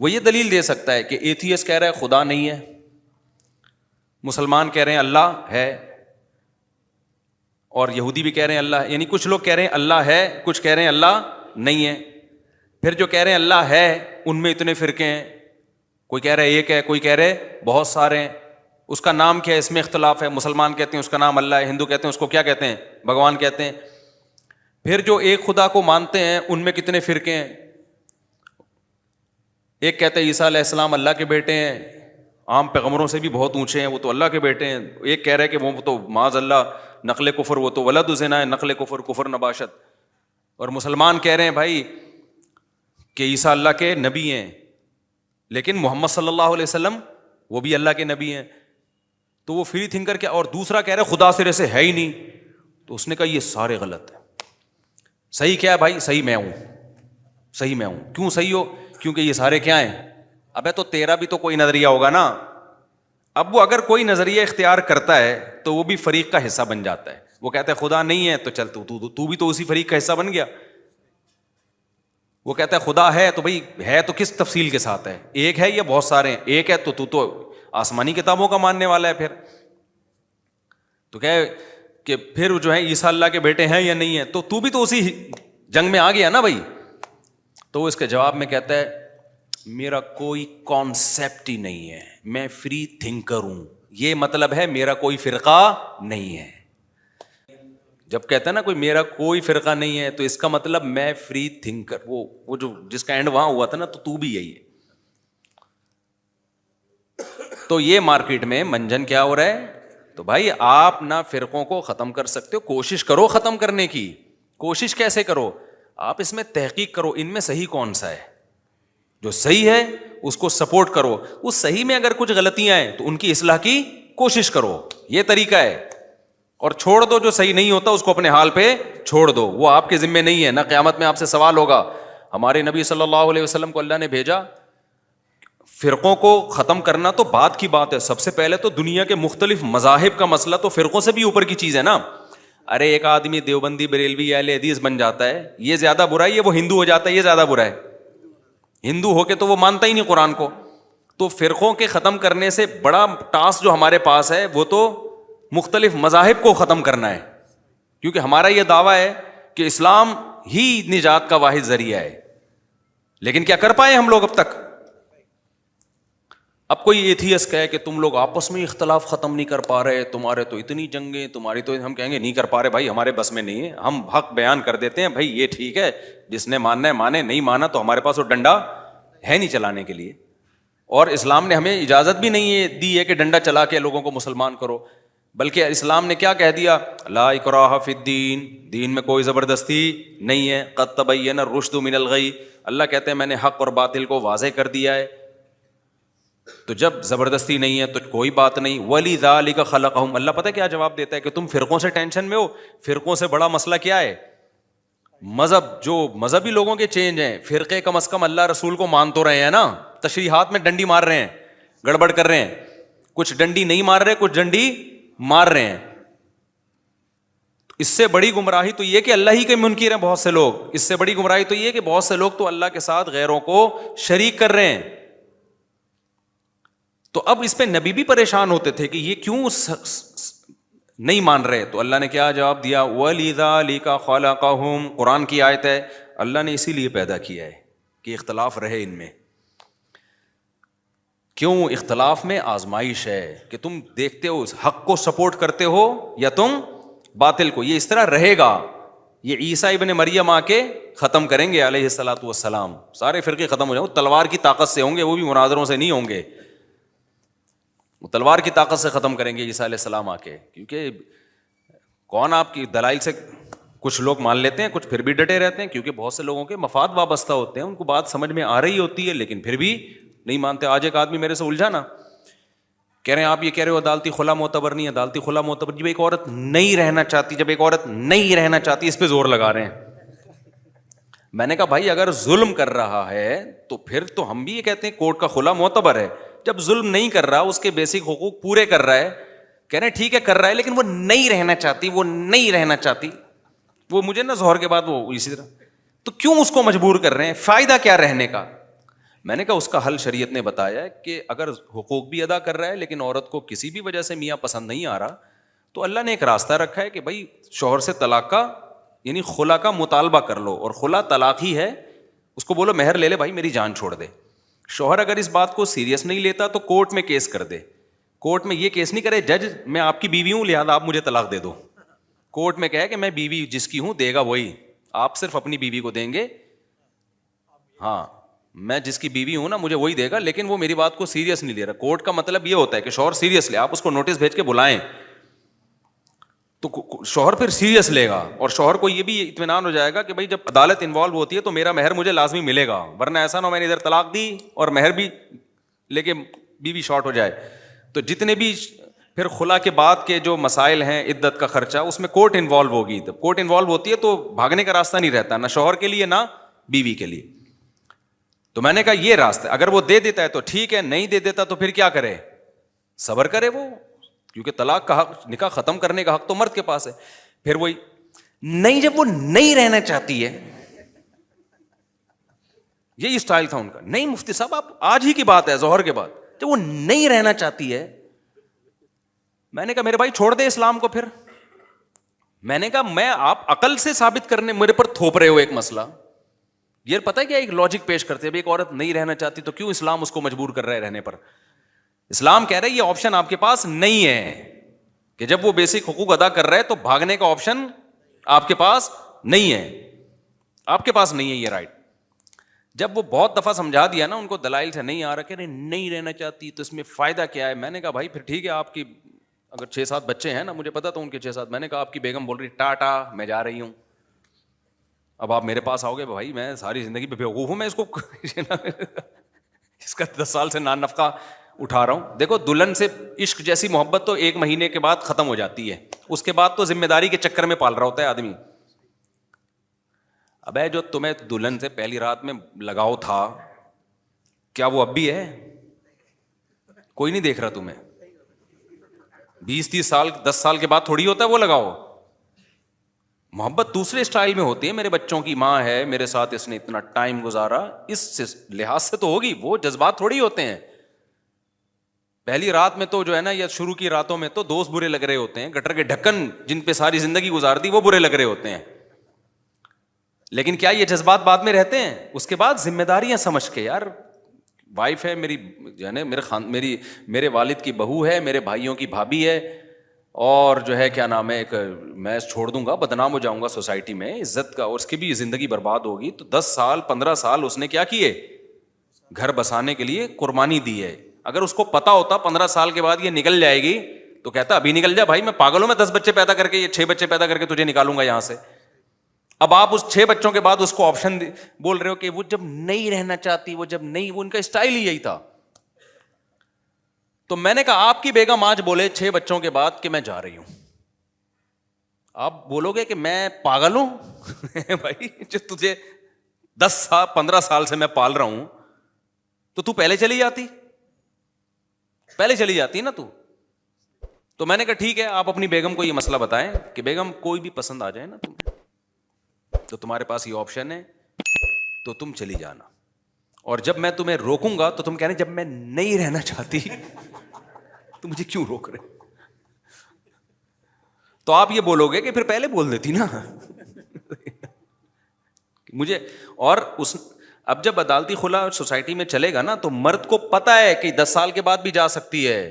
وہ یہ دلیل دے سکتا ہے کہ ایتھیس کہہ رہا ہے خدا نہیں ہے، مسلمان کہہ رہے ہیں اللہ ہے، اور یہودی بھی کہہ رہے ہیں اللہ ہے. یعنی کچھ لوگ کہہ رہے ہیں اللہ ہے، کچھ کہہ رہے ہیں اللہ نہیں ہے. پھر جو کہہ رہے ہیں اللہ ہے ان میں اتنے فرقے ہیں، کوئی کہہ رہے ایک ہے، کوئی کہہ رہے بہت سارے ہیں. اس کا نام کیا ہے اس میں اختلاف ہے. مسلمان کہتے ہیں اس کا نام اللہ ہے، ہندو کہتے ہیں اس کو کیا کہتے ہیں؟ بھگوان کہتے ہیں. پھر جو ایک خدا کو مانتے ہیں ان میں کتنے فرقے ہیں. ایک کہتے ہیں عیسیٰ علیہ السلام اللہ کے بیٹے ہیں، عام پیغمبروں سے بھی بہت اونچے ہیں، وہ تو اللہ کے بیٹے ہیں. ایک کہہ رہے کہ وہ تو معاذ اللہ نقل کفر، وہ تو ولد زنا ہے، نقل کفر، کفر نباشت. اور مسلمان کہہ رہے ہیں بھائی کہ عیسیٰ اللہ کے نبی ہیں، لیکن محمد صلی اللہ علیہ وسلم وہ بھی اللہ کے نبی ہیں. تو وہ فری تھنکر کیا. اور دوسرا کہہ رہے خدا سرے سے ہے ہی نہیں. تو اس نے کہا یہ سارے غلط ہیں. صحیح کیا ہے بھائی؟ صحیح میں ہوں، صحیح میں ہوں. کیوں صحیح ہو؟ کیونکہ یہ سارے کیا ہیں؟ ابے تو تیرا بھی تو کوئی نظریہ ہوگا نا. اب وہ اگر کوئی نظریہ اختیار کرتا ہے تو وہ بھی فریق کا حصہ بن جاتا ہے. وہ کہتا ہے خدا نہیں ہے تو چل تو بھی تو اسی فریق کا حصہ بن گیا. وہ کہتا ہے خدا ہے تو بھائی ہے تو کس تفصیل کے ساتھ ہے, ایک ہے یا بہت سارے ہیں؟ ایک ہے تو آسمانی کتابوں کا ماننے والا ہے. پھر تو کہ پھر جو ہے عیسیٰ اللہ کے بیٹے ہیں یا نہیں ہیں, تو بھی تو اسی جنگ میں آ گیا نا بھائی. تو وہ اس کے جواب میں کہتا ہے میرا کوئی کانسیپٹ ہی نہیں ہے, میں فری تھنکر ہوں. یہ مطلب ہے میرا کوئی فرقہ نہیں ہے. جب کہتا ہے نا کوئی میرا کوئی فرقہ نہیں ہے تو اس کا مطلب میں فری تھنکر, وہ جو جس کا اینڈ وہاں ہوا تھا نا, تو بھی یہی ہے. تو یہ مارکیٹ میں منجن کیا ہو رہا ہے. تو بھائی آپ نہ فرقوں کو ختم کر سکتے ہو, کوشش کرو ختم کرنے کی. کوشش کیسے کرو, آپ اس میں تحقیق کرو ان میں صحیح کون سا ہے, جو صحیح ہے اس کو سپورٹ کرو. اس صحیح میں اگر کچھ غلطیاں ہیں تو ان کی اصلاح کی کوشش کرو, یہ طریقہ ہے. اور چھوڑ دو جو صحیح نہیں ہوتا اس کو اپنے حال پہ چھوڑ دو, وہ آپ کے ذمہ نہیں ہے. نہ قیامت میں آپ سے سوال ہوگا. ہمارے نبی صلی اللہ علیہ وسلم کو اللہ نے بھیجا, فرقوں کو ختم کرنا تو بات کی بات ہے. سب سے پہلے تو دنیا کے مختلف مذاہب کا مسئلہ تو فرقوں سے بھی اوپر کی چیز ہے نا. ارے ایک آدمی دیوبندی بریلوی اہل حدیث بن جاتا ہے, یہ زیادہ برا ہے, یہ وہ ہندو ہو جاتا ہے, یہ زیادہ برا ہے. ہندو ہو کے تو وہ مانتا ہی نہیں قرآن کو. تو فرقوں کے ختم کرنے سے بڑا ٹاسک جو ہمارے پاس ہے وہ تو مختلف مذاہب کو ختم کرنا ہے, کیونکہ ہمارا یہ دعویٰ ہے کہ اسلام ہی نجات کا واحد ذریعہ ہے. لیکن کیا کر پائے ہم لوگ اب تک؟ اب کوئی ایتھیسٹ کہے کہ تم لوگ آپس میں اختلاف ختم نہیں کر پا رہے, تمہارے تو اتنی جنگیں, تمہاری تو, ہم کہیں گے نہیں کر پا رہے بھائی, ہمارے بس میں نہیں ہے. ہم حق بیان کر دیتے ہیں بھائی, یہ ٹھیک ہے, جس نے ماننا ہے مانے, نہیں مانا تو ہمارے پاس وہ ڈنڈا ہے نہیں چلانے کے لیے. اور اسلام نے ہمیں اجازت بھی نہیں دی ہے کہ ڈنڈا چلا کے لوگوں کو مسلمان کرو, بلکہ اسلام نے کیا کہہ دیا, لا اکراہ فی الدین, دین میں کوئی زبردستی نہیں ہے. قد تبین الرشد من الغی, اللہ کہتے ہیں میں نے حق اور باطل کو واضح کر دیا ہے. تو جب زبردستی نہیں ہے تو کوئی بات نہیں. وَلِذَٰلِكَ خَلَقَهُمْ, اللہ پتہ کیا جواب دیتا ہے کہ تم فرقوں سے ٹینشن میں ہو. فرقوں سے بڑا مسئلہ کیا ہے؟ مذہب. جو مذہبی لوگوں کے چینج ہیں, فرقے کم از کم اللہ رسول کو مان تو رہے ہیں نا, تشریحات میں ڈنڈی مار رہے ہیں, گڑبڑ کر رہے ہیں. کچھ ڈنڈی نہیں مار رہے, کچھ ڈنڈی مار رہے ہیں. اس سے بڑی گمراہی تو یہ کہ اللہ ہی کے منکر ہیں بہت سے لوگ. اس سے بڑی گمراہی تو یہ کہ بہت سے لوگ تو اللہ کے ساتھ غیروں کو شریک کر رہے ہیں. تو اب اس پہ نبی بھی پریشان ہوتے تھے کہ یہ کیوں نہیں مان رہے. تو اللہ نے کیا جواب دیا, وَلِذَٰلِكَ خَلَقَهُمْ, قرآن کی آیت ہے, اللہ نے اسی لیے پیدا کیا ہے کہ اختلاف رہے ان میں. کیوں؟ اختلاف میں آزمائش ہے کہ تم دیکھتے ہو حق کو سپورٹ کرتے ہو یا تم باطل کو. یہ اس طرح رہے گا. یہ عیسیٰ ابن مریم آ کے ختم کریں گے علیہ الصلوۃ والسلام, سارے فرقے ختم ہو جائیں گے. تلوار کی طاقت سے ہوں گے, وہ بھی مناظروں سے نہیں ہوں گے, وہ تلوار کی طاقت سے ختم کریں گے عیسیٰ علیہ السلام آ کے. کیونکہ کون آپ کی دلائل سے کچھ لوگ مان لیتے ہیں, کچھ پھر بھی ڈٹے رہتے ہیں, کیونکہ بہت سے لوگوں کے مفاد وابستہ ہوتے ہیں, ان کو بات سمجھ میں آ رہی ہوتی ہے لیکن پھر بھی نہیں مانتے. آج ایک آدمی میرے سے الجھا نا, کہہ رہے ہیں آپ یہ کہہ رہے ہو عدالتی خلا معتبر نہیں, عدالتی خلا معتبر. جب ایک عورت نہیں رہنا چاہتی, جب ایک عورت نہیں رہنا چاہتی, اس پہ زور لگا رہے ہیں. میں نے کہا بھائی اگر ظلم کر رہا ہے تو پھر تو ہم بھی یہ کہتے ہیں کورٹ کا خلا معتبر ہے. جب ظلم نہیں کر رہا, اس کے بیسک حقوق پورے کر رہا ہے, کہہ رہے ہیں ٹھیک ہے کر رہا ہے, لیکن وہ نہیں رہنا چاہتی, وہ نہیں رہنا چاہتی, وہ مجھے نا ظہر کے بعد وہ اسی طرح, تو کیوں اس کو مجبور کر رہے ہیں؟ فائدہ کیا رہنے کا؟ میں نے کہا اس کا حل شریعت نے بتایا ہے کہ اگر حقوق بھی ادا کر رہا ہے لیکن عورت کو کسی بھی وجہ سے میاں پسند نہیں آ رہا, تو اللہ نے ایک راستہ رکھا ہے کہ بھائی شوہر سے طلاق کا یعنی خلا کا مطالبہ کر لو, اور خلا طلاق ہی ہے, اس کو بولو مہر لے لے بھائی میری جان چھوڑ دے. شوہر اگر اس بات کو سیریس نہیں لیتا تو کورٹ میں کیس کر دے. کورٹ میں یہ کیس نہیں کرے جج میں آپ کی بیوی ہوں لہٰذا آپ مجھے طلاق دے دو. کورٹ میں کہے کہ میں بیوی جس کی ہوں دے گا وہی, آپ صرف اپنی بیوی کو دیں گے, ہاں میں جس کی بیوی ہوں نا مجھے وہی دے گا, لیکن وہ میری بات کو سیریس نہیں لے رہا. کورٹ کا مطلب یہ ہوتا ہے کہ شوہر سیریس لے, آپ اس کو نوٹس بھیج کے بلائیں تو شوہر پھر سیریس لے گا, اور شوہر کو یہ بھی اطمینان ہو جائے گا کہ بھائی جب عدالت انوالو ہوتی ہے تو میرا مہر مجھے لازمی ملے گا, ورنہ ایسا نہ ہو میں نے ادھر طلاق دی اور مہر بھی لے کے بیوی شارٹ ہو جائے. تو جتنے بھی پھر خلا کے بعد کے جو مسائل ہیں, عدت کا خرچہ, اس میں کورٹ انوالو ہوگی. جب کورٹ انوالو ہوتی ہے تو بھاگنے کا راستہ نہیں رہتا, نہ شوہر کے لیے نہ بیوی کے لیے. تو میں نے کہا یہ راستہ, اگر وہ دے دیتا ہے تو ٹھیک ہے, نہیں دے دیتا تو پھر کیا کرے؟ صبر کرے وہ, کیونکہ طلاق کا حق, نکاح ختم کرنے کا حق تو مرد کے پاس ہے. پھر وہی نہیں, جب وہ نہیں رہنا چاہتی ہے یہی اسٹائل تھا ان کا. نہیں مفتی صاحب آپ آج ہی کی بات ہے, ظہر کے بعد, جب وہ نہیں رہنا چاہتی ہے, میں نے کہا میرے بھائی چھوڑ دے اسلام کو. پھر میں نے کہا میں آپ عقل سے ثابت کرنے میرے پر تھوپ رہے ہو ایک مسئلہ. یہ پتہ ہے کیا ایک لاجک پیش کرتے ہیں, ایک عورت نہیں رہنا چاہتی تو کیوں اسلام اس کو مجبور کر رہا ہے رہنے پر. اسلام کہہ رہا ہے یہ آپشن آپ کے پاس نہیں ہے, کہ جب وہ بیسک حقوق ادا کر رہا ہے تو بھاگنے کا آپشن آپ کے پاس نہیں ہے, آپ کے پاس نہیں ہے یہ رائٹ. جب وہ بہت دفعہ سمجھا دیا نا ان کو دلائل سے, نہیں آ رہا کہ نہیں رہنا چاہتی تو اس میں فائدہ کیا ہے. میں نے کہا بھائی پھر ٹھیک ہے, آپ کی اگر 6-7 بچے ہیں نا, مجھے پتا تو ان کے 6-7, میں نے کہا آپ کی بیگم بول رہی ٹاٹا میں جا رہی ہوں, اب آپ میرے پاس آؤ گے, بھائی میں ساری زندگی پہ بیوقوف ہوں, میں اس کو اس کا 10 سال سے نان نفقہ اٹھا رہا ہوں. دیکھو دلہن سے عشق جیسی محبت تو 1 مہینے کے بعد ختم ہو جاتی ہے, اس کے بعد تو ذمہ داری کے چکر میں پال رہا ہوتا ہے آدمی. اب جو تمہیں دلہن سے پہلی رات میں لگاؤ تھا, کیا وہ اب بھی ہے؟ کوئی نہیں دیکھ رہا تمہیں. 20-30 سال 10 سال کے بعد تھوڑی ہوتا ہے وہ لگاؤ. محبت دوسرے اسٹائل میں ہوتی ہے. میرے بچوں کی ماں ہے, میرے ساتھ اس نے اتنا ٹائم گزارا, اس لحاظ سے تو ہوگی, وہ جذبات تھوڑی ہوتے ہیں. پہلی رات میں تو جو ہے نا, یا شروع کی راتوں میں تو دوست برے لگ رہے ہوتے ہیں, گٹر کے ڈھکن جن پہ ساری زندگی گزار دی وہ برے لگ رہے ہوتے ہیں. لیکن کیا یہ جذبات بعد میں رہتے ہیں؟ اس کے بعد ذمہ داریاں سمجھ کے, یار وائف ہے میری, جو ہے نا میرے والد کی بہو ہے, میرے بھائیوں کی بھابھی ہے, اور جو ہے کیا نام ہے, ایک میں چھوڑ دوں گا, بدنام ہو جاؤں گا سوسائٹی میں, عزت کا, اور اس کی بھی زندگی برباد ہوگی. تو 10 سال 15 سال اس نے کیا کیے, گھر بسانے کے لیے قربانی دی ہے. اگر اس کو پتا ہوتا 15 سال کے بعد یہ نکل جائے گی تو کہتا ابھی نکل جا بھائی, میں پاگل ہوں, میں 10 بچے پیدا کر کے, یہ 6 بچے پیدا کر کے تجھے نکالوں گا یہاں سے. اب آپ اس 6 بچوں کے بعد اس کو آپشن بول رہے ہو کہ وہ جب نہیں رہنا چاہتی, وہ جب نہیں, وہ ان کا اسٹائل ہی یہی تھا. تو میں نے کہا آپ کی بیگم آج بولے 6 بچوں کے بعد کہ میں جا رہی ہوں, آپ بولو گے کہ میں پاگل ہوں؟ بھائی جو تجھے 10 سال 15 سال سے میں پال رہا ہوں, تو پہلے چلی جاتی نا تو. تو میں نے کہا ٹھیک ہے, آپ اپنی بیگم کو یہ مسئلہ بتائیں کہ بیگم کوئی بھی پسند آ جائے نا تمہیں, تو تمہارے پاس یہ آپشن ہے, تو تم چلی جانا. اور جب میں تمہیں روکوں گا تو تم کہنا جب میں نہیں رہنا چاہتی تو مجھے کیوں روک رہے. تو آپ یہ بولو گے کہ پھر پہلے بول دیتی نا مجھے. اور اب جب عدالتی خلا سوسائٹی میں چلے گا نا, تو مرد کو پتا ہے کہ 10 سال کے بعد بھی جا سکتی ہے.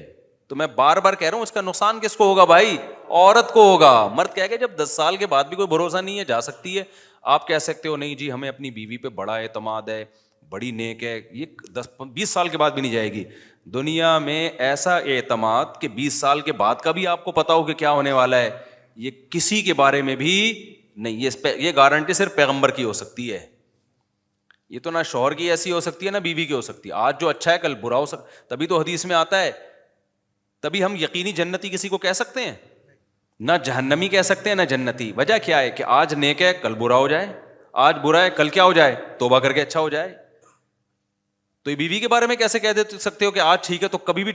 تو میں بار بار کہہ رہا ہوں, اس کا نقصان کس کو ہوگا بھائی؟ عورت کو ہوگا. مرد کہہ گا جب 10 سال کے بعد بھی کوئی بھروسہ نہیں ہے, جا سکتی ہے. آپ کہہ سکتے ہو نہیں جی ہمیں اپنی بیوی پہ بڑا اعتماد ہے, بڑی نیک ہے, یہ 10-20 سال کے بعد بھی نہیں جائے گی. دنیا میں ایسا اعتماد کہ 20 سال کے بعد کا بھی آپ کو پتا ہو کہ کیا ہونے والا ہے, یہ کسی کے بارے میں بھی نہیں. یہ گارنٹی صرف پیغمبر کی ہو سکتی ہے. یہ تو نہ شوہر کی ایسی ہو سکتی ہے نہ بیوی کی ہو سکتی ہے. آج جو اچھا ہے کل برا ہو سکتا. تبھی تو حدیث میں آتا ہے, تبھی ہم یقینی جنتی کسی کو کہہ سکتے ہیں, نہ جہنمی کہہ سکتے ہیں نہ جنتی. وجہ کیا ہے کہ آج نیک ہے کل برا ہو جائے, آج برا ہے کل کیا ہو جائے, توبہ کر کے اچھا ہو جائے. تو یہ بیوی کے بارے میں کیسے کہہ سکتے ہو کہ آج ٹھیک ہے تو کبھی بھی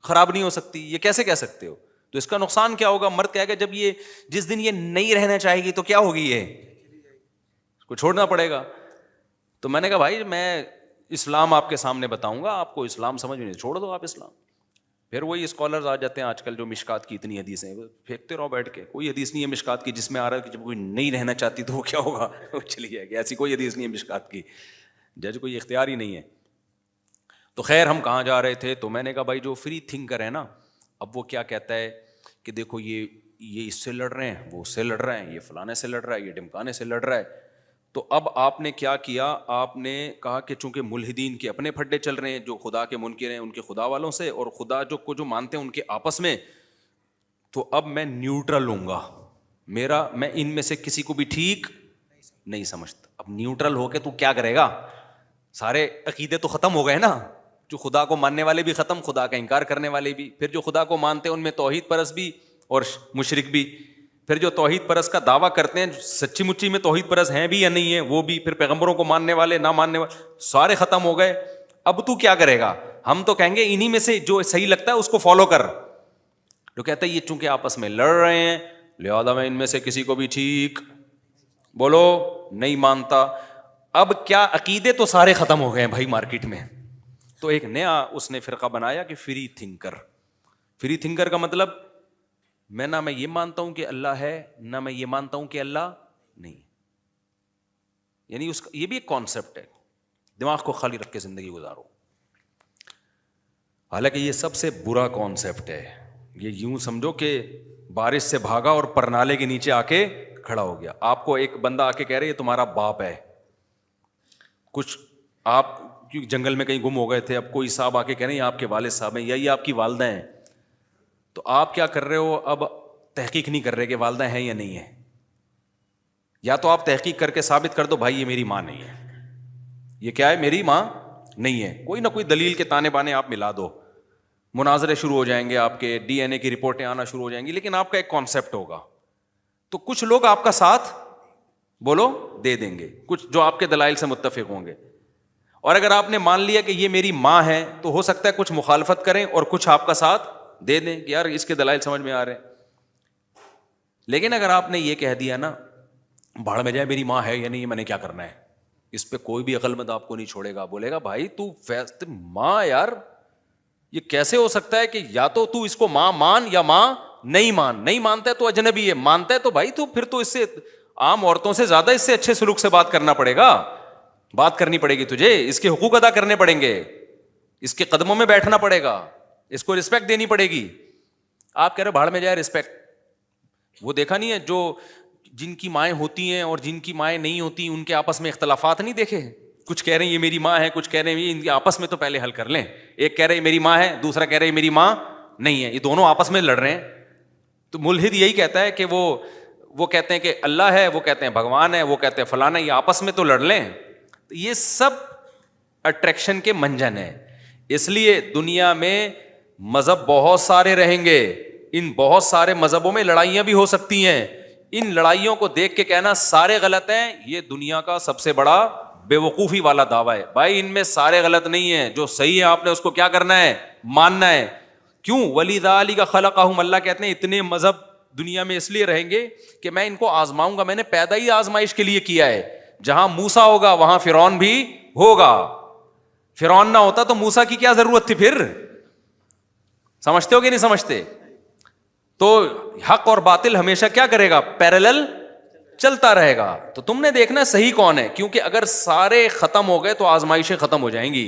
خراب نہیں ہو سکتی؟ یہ کیسے کہہ سکتے ہو؟ تو اس کا نقصان کیا ہوگا؟ مرد کہے گا جب یہ جس دن یہ نہیں رہنا چاہے گی تو کیا ہوگی, یہ اس کو چھوڑنا پڑے گا. تو میں نے کہا بھائی میں اسلام آپ کے سامنے بتاؤں گا, آپ کو اسلام سمجھ میں نہیں, چھوڑ دو آپ اسلام. پھر وہی اسکالرز آ جاتے ہیں آج کل جو مشکات کی اتنی حدیثیں پھینکتے رہو بیٹھ کے. کوئی حدیث نہیں ہے مشکات کی جس میں آ رہا ہے کہ جب کوئی نہیں رہنا چاہتی تو وہ کیا ہوگا, وہ چلی جائے گی. ایسی کوئی حدیث نہیں ہے مشکات کی, جج کوئی اختیار ہی نہیں ہے. تو خیر ہم کہاں جا رہے تھے؟ تو میں نے کہا بھائی جو فری تھنکر ہے نا, اب وہ کیا کہتا ہے کہ دیکھو یہ اس سے لڑ رہے ہیں, وہ اس سے لڑ رہے ہیں, یہ فلانے سے لڑ رہا ہے, یہ ڈمکانے سے لڑ رہا ہے. تو اب آپ نے کیا کیا, آپ نے کہا کہ چونکہ ملحدین کے اپنے پھڈے چل رہے ہیں, جو خدا کے منکر ہیں ان کے خدا والوں سے, اور خدا جو مانتے ہیں ان کے آپس میں, تو اب میں نیوٹرل ہوں گا. میں ان میں سے کسی کو بھی ٹھیک نہیں سمجھتا. اب نیوٹرل ہو کے تو کیا کرے گا؟ سارے عقیدے تو ختم ہو گئے نا, جو خدا کو ماننے والے بھی ختم, خدا کا انکار کرنے والے بھی. پھر جو خدا کو مانتے ہیں ان میں توحید پرست بھی اور مشرک بھی. پھر جو توحید پرست کا دعویٰ کرتے ہیں, سچی مچی میں توحید پرست ہیں بھی یا نہیں ہیں وہ بھی. پھر پیغمبروں کو ماننے والے نہ ماننے والے سارے ختم ہو گئے. اب تو کیا کرے گا؟ ہم تو کہیں گے انہی میں سے جو صحیح لگتا ہے اس کو فالو کر. جو کہتا ہے یہ چونکہ آپس میں لڑ رہے ہیں لہذا میں ان میں سے کسی کو بھی ٹھیک بولو نہیں مانتا. اب کیا عقیدے تو سارے ختم ہو گئے ہیں بھائی مارکیٹ میں. تو ایک نیا اس نے فرقہ بنایا کہ فری تھنکر. فری تھنکر کا مطلب نہ میں یہ مانتا ہوں کہ اللہ ہے, نہ میں یہ مانتا ہوں کہ اللہ نہیں. یعنی اس کا یہ بھی ایک کانسیپٹ ہے, دماغ کو خالی رکھ کے زندگی گزارو. حالانکہ یہ سب سے برا کانسیپٹ ہے. یہ یوں سمجھو کہ بارش سے بھاگا اور پرنالے کے نیچے آ کے کھڑا ہو گیا. آپ کو ایک بندہ آ کے کہہ رہے یہ تمہارا باپ ہے. کچھ آپ جنگل میں کہیں گم ہو گئے تھے, اب کوئی صاحب آ کے کہہ رہے ہیں یہ آپ کے والد صاحب ہیں یا یہ آپ کی والدہ ہیں. تو آپ کیا کر رہے ہو, اب تحقیق نہیں کر رہے کہ والدہ ہیں یا نہیں ہے. یا تو آپ تحقیق کر کے ثابت کر دو بھائی یہ میری ماں نہیں ہے, یہ کیا ہے میری ماں نہیں ہے. کوئی نہ کوئی دلیل کے تانے بانے آپ ملا دو, مناظرے شروع ہو جائیں گے, آپ کے ڈی این اے کی رپورٹیں آنا شروع ہو جائیں گی, لیکن آپ کا ایک کانسیپٹ ہوگا. تو کچھ لوگ آپ کا ساتھ بولو دے دیں گے, کچھ جو آپ کے دلائل سے متفق ہوں گے. اور اگر آپ نے مان لیا کہ یہ میری ماں ہے تو ہو سکتا ہے کچھ مخالفت کریں اور کچھ آپ کا ساتھ دے دیں کہ یار اس کے دلائل سمجھ میں آ رہے ہیں. لیکن اگر آپ نے یہ کہہ دیا نا بھاڑ میں جائے میری ماں ہے یا نہیں, میں نے کیا کرنا ہے, اس پہ کوئی بھی عقل مند آپ کو نہیں چھوڑے گا. بولے گا بھائی تو ماں یار یہ کیسے ہو سکتا ہے کہ یا تو اس کو ماں مان یا ماں نہیں مان. نہیں مانتا ہے تو اجنبی ہے, مانتا ہے تو بھائی تو پھر تو اس سے عام عورتوں سے زیادہ اس سے اچھے سلوک سے بات کرنا پڑے گا, بات کرنی پڑے گی تجھے, اس کے حقوق ادا کرنے پڑیں گے, اس کے قدموں میں بیٹھنا پڑے گا, اس کو رسپیکٹ دینی پڑے گی. آپ کہہ رہے بھاڑ میں جائے رسپیکٹ. وہ دیکھا نہیں ہے جو جن کی مائیں ہوتی ہیں اور جن کی مائیں نہیں ہوتی ان کے آپس میں اختلافات نہیں دیکھے. کچھ کہہ رہے ہیں یہ میری ماں ہے, کچھ کہہ رہے ہیں ان کے آپس میں تو پہلے حل کر لیں. ایک کہہ رہے ہیں میری ماں ہے, دوسرا کہہ رہے ہیں میری ماں نہیں ہے, یہ دونوں آپس میں لڑ رہے ہیں. تو ملحد یہی کہتا ہے کہ وہ کہتے ہیں کہ اللہ ہے, وہ کہتے ہیں بھگوان ہے, وہ کہتے ہیں فلانا, یہ آپس میں تو لڑ لیں. یہ سب اٹریکشن کے منجن ہے. اس لیے دنیا میں مذہب بہت سارے رہیں گے, ان بہت سارے مذہبوں میں لڑائیاں بھی ہو سکتی ہیں. ان لڑائیوں کو دیکھ کے کہنا سارے غلط ہیں, یہ دنیا کا سب سے بڑا بے وقوفی والا دعویٰ ہے. بھائی ان میں سارے غلط نہیں ہیں, جو صحیح ہے آپ نے اس کو کیا کرنا ہے, ماننا ہے. کیوں؟ وَلِذَٰلِکَ خَلَقَهُمْ, اللہ کہتے ہیں اتنے مذہب دنیا میں اس لیے رہیں گے کہ میں ان کو آزماؤں گا. میں نے پیدا ہی آزمائش کے لیے کیا ہے. جہاں موسیٰ ہوگا وہاں فرعون بھی ہوگا. فرعون نہ ہوتا تو موسیٰ کی کیا ضرورت تھی پھر؟ سمجھتے ہو کہ نہیں سمجھتے؟ تو حق اور باطل ہمیشہ کیا کرے گا, پیرالل چلتا رہے گا. تو تم نے دیکھنا صحیح کون ہے, کیونکہ اگر سارے ختم ہو گئے تو آزمائشیں ختم ہو جائیں گی.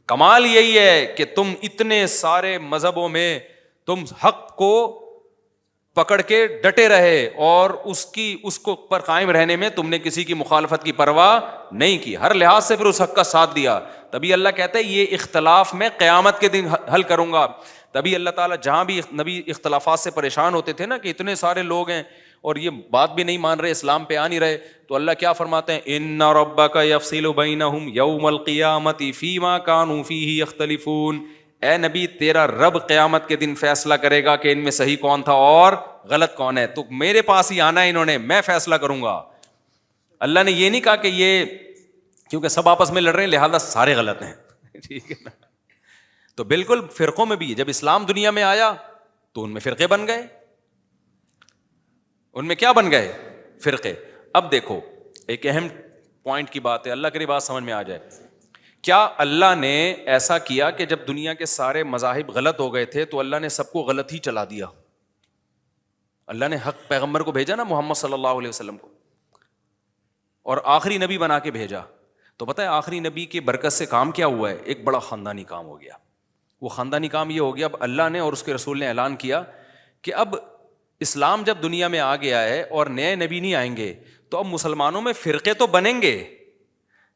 کمال یہی ہے کہ تم اتنے سارے مذہبوں میں تم حق کو پکڑ کے ڈٹے رہے اور اس کو پر قائم رہنے میں تم نے کسی کی مخالفت کی پرواہ نہیں کی, ہر لحاظ سے پھر اس حق کا ساتھ دیا. تبھی اللہ کہتا ہے یہ اختلاف میں قیامت کے دن حل کروں گا. تبھی اللہ تعالیٰ جہاں بھی نبی اختلافات سے پریشان ہوتے تھے نا کہ اتنے سارے لوگ ہیں اور یہ بات بھی نہیں مان رہے, اسلام پہ آ نہیں رہے, تو اللہ کیا فرماتے ہیں, ان ربک یفصل بینہم یوم القیامۃ فیما کانوا فیہ یختلفون. اے نبی تیرا رب قیامت کے دن فیصلہ کرے گا کہ ان میں صحیح کون تھا اور غلط کون ہے. تو میرے پاس ہی آنا ہے انہوں نے, میں فیصلہ کروں گا. اللہ نے یہ نہیں کہا کہ یہ کیونکہ سب آپس میں لڑ رہے ہیں لہذا سارے غلط ہیں, ٹھیک ہے نا. تو بالکل فرقوں میں بھی جب اسلام دنیا میں آیا تو ان میں فرقے بن گئے, ان میں کیا بن گئے, فرقے. اب دیکھو ایک اہم پوائنٹ کی بات ہے, اللہ کی بات سمجھ میں آ جائے. کیا اللہ نے ایسا کیا کہ جب دنیا کے سارے مذاہب غلط ہو گئے تھے تو اللہ نے سب کو غلط ہی چلا دیا؟ اللہ نے حق پیغمبر کو بھیجا نا, محمد صلی اللہ علیہ وسلم کو, اور آخری نبی بنا کے بھیجا. تو پتہ ہے آخری نبی کی برکت سے کام کیا ہوا ہے, ایک بڑا خاندانی کام ہو گیا. وہ خاندانی کام یہ ہو گیا, اب اللہ نے اور اس کے رسول نے اعلان کیا کہ اب اسلام جب دنیا میں آ گیا ہے اور نئے نبی نہیں آئیں گے تو اب مسلمانوں میں فرقے تو بنیں گے,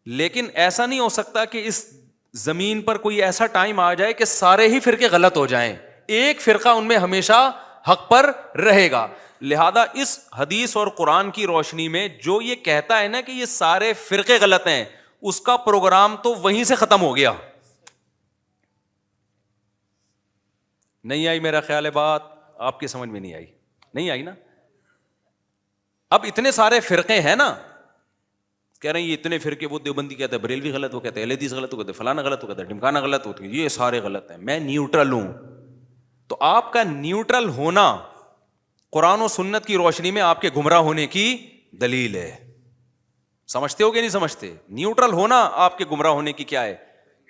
لیکن ایسا نہیں ہو سکتا کہ اس زمین پر کوئی ایسا ٹائم آ جائے کہ سارے ہی فرقے غلط ہو جائیں. ایک فرقہ ان میں ہمیشہ حق پر رہے گا. لہذا اس حدیث اور قرآن کی روشنی میں جو یہ کہتا ہے نا کہ یہ سارے فرقے غلط ہیں, اس کا پروگرام تو وہیں سے ختم ہو گیا. نہیں آئی میرا خیال ہے بات, آپ کی سمجھ میں نہیں آئی نا. اب اتنے سارے فرقے ہیں نا, کہہ رہے ہیں یہ اتنے فرقے, وہ دیوبندی کہتا ہے بریلوی غلط, وہ کہتے ہیں اہل حدیث غلط, وہ کہتے ہیں فلانا غلط, وہ کہتے ہیں ڈھمکانا غلط, ہوتی ہے یہ سارے غلط ہیں, میں نیوٹرل ہوں. تو آپ کا نیوٹرل ہونا قرآن و سنت کی روشنی میں آپ کے گمراہ ہونے کی دلیل ہے. سمجھتے ہو کہ نہیں سمجھتے؟ نیوٹرل ہونا آپ کے گمراہ ہونے کی کیا ہے؟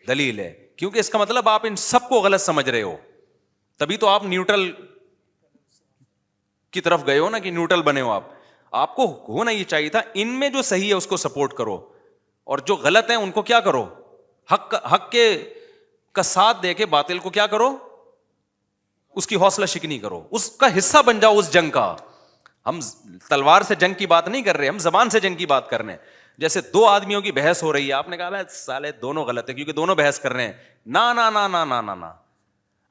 دلیل ہے. کیونکہ اس کا مطلب آپ ان سب کو غلط سمجھ رہے ہو, تبھی تو آپ نیوٹرل کی طرف گئے ہو نا, کہ نیوٹرل بنے ہو آپ. آپ کو ہونا یہ چاہیے تھا ان میں جو صحیح ہے اس کو سپورٹ کرو, اور جو غلط ہیں ان کو کیا کرو, حق کے کا ساتھ دے کے باطل کو کیا کرو, اس کی حوصلہ شکنی کرو, اس کا حصہ بن جاؤ اس جنگ کا. ہم تلوار سے جنگ کی بات نہیں کر رہے, ہم زبان سے جنگ کی بات کر رہے ہیں. جیسے دو آدمیوں کی بحث ہو رہی ہے, آپ نے کہا سالے دونوں غلط ہے کیونکہ دونوں بحث کر رہے ہیں. نا نا نا نا نا نا نا,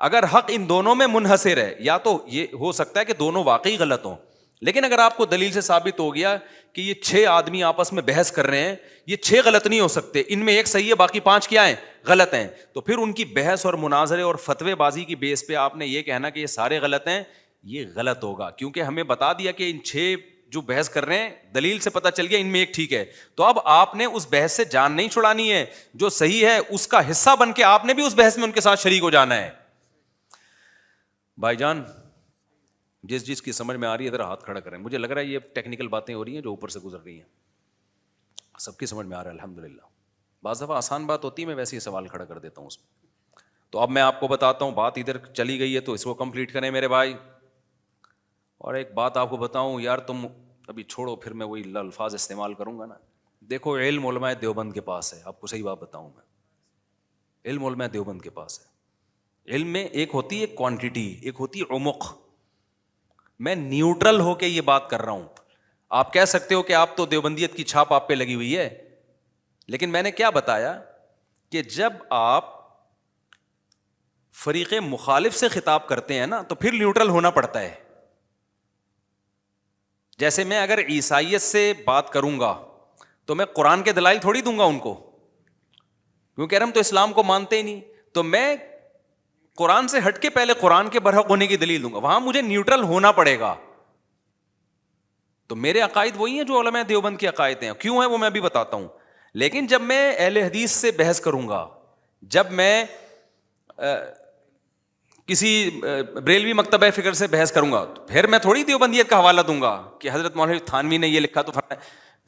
اگر حق ان دونوں میں منحصر ہے, یا تو یہ ہو سکتا ہے کہ دونوں واقعی غلط ہوں, لیکن اگر آپ کو دلیل سے ثابت ہو گیا کہ یہ 6 آدمی آپس میں بحث کر رہے ہیں, یہ 6 غلط نہیں ہو سکتے, ان میں ایک صحیح ہے باقی 5 کیا ہیں, غلط ہیں, تو پھر ان کی بحث اور مناظرے اور فتوے بازی کی بیس پہ آپ نے یہ کہنا کہ یہ سارے غلط ہیں, یہ غلط ہوگا. کیونکہ ہمیں بتا دیا کہ ان 6 جو بحث کر رہے ہیں دلیل سے پتہ چل گیا ان میں ایک ٹھیک ہے, تو اب آپ نے اس بحث سے جان نہیں چھڑانی ہے, جو صحیح ہے اس کا حصہ بن کے آپ نے بھی اس بحث میں ان کے ساتھ شریک ہو جانا ہے. بھائی جان جس چیز کی سمجھ میں آ رہی ہے ادھر ہاتھ کھڑا کریں. مجھے لگ رہا ہے یہ ٹیکنیکل باتیں ہو رہی ہیں جو اوپر سے گزر رہی ہیں, سب کی سمجھ میں آ رہا ہے الحمدللہ. بعض دفعہ آسان بات ہوتی ہے, میں ویسے ہی سوال کھڑا کر دیتا ہوں اس میں. تو اب میں آپ کو بتاتا ہوں, بات ادھر چلی گئی ہے تو اس کو کمپلیٹ کریں میرے بھائی. اور ایک بات آپ کو بتاؤں یار, تم ابھی چھوڑو, پھر میں وہی الفاظ استعمال کروں گا نا. دیکھو علم علماء دیوبند کے پاس ہے, آپ کو صحیح بات بتاؤں میں, علم علماء دیوبند کے پاس ہے. علم میں ایک ہوتی ہے کوانٹٹی, ایک ہوتی ہے عمق. میں نیوٹرل ہو کے یہ بات کر رہا ہوں. آپ کہہ سکتے ہو کہ آپ تو دیوبندیت کی چھاپ آپ پہ لگی ہوئی ہے, لیکن میں نے کیا بتایا کہ جب آپ فریق مخالف سے خطاب کرتے ہیں نا تو پھر نیوٹرل ہونا پڑتا ہے. جیسے میں اگر عیسائیت سے بات کروں گا تو میں قرآن کے دلائل تھوڑی دوں گا ان کو, کیونکہ ہم تو اسلام کو مانتے ہی نہیں, تو میں قرآن سے ہٹ کے پہلے قرآن کے برحق ہونے کی دلیل دوں گا. وہاں مجھے نیوٹرل ہونا پڑے گا. تو میرے عقائد وہی ہیں جو علماء دیوبند کے عقائد ہیں. کیوں ہیں وہ میں بھی بتاتا ہوں. لیکن جب میں اہل حدیث سے بحث کروں گا, جب میں کسی بریلوی مکتبہ فکر سے بحث کروں گا, تو پھر میں تھوڑی دیوبندیت کا حوالہ دوں گا کہ حضرت مولوی تھانوی نے یہ لکھا تو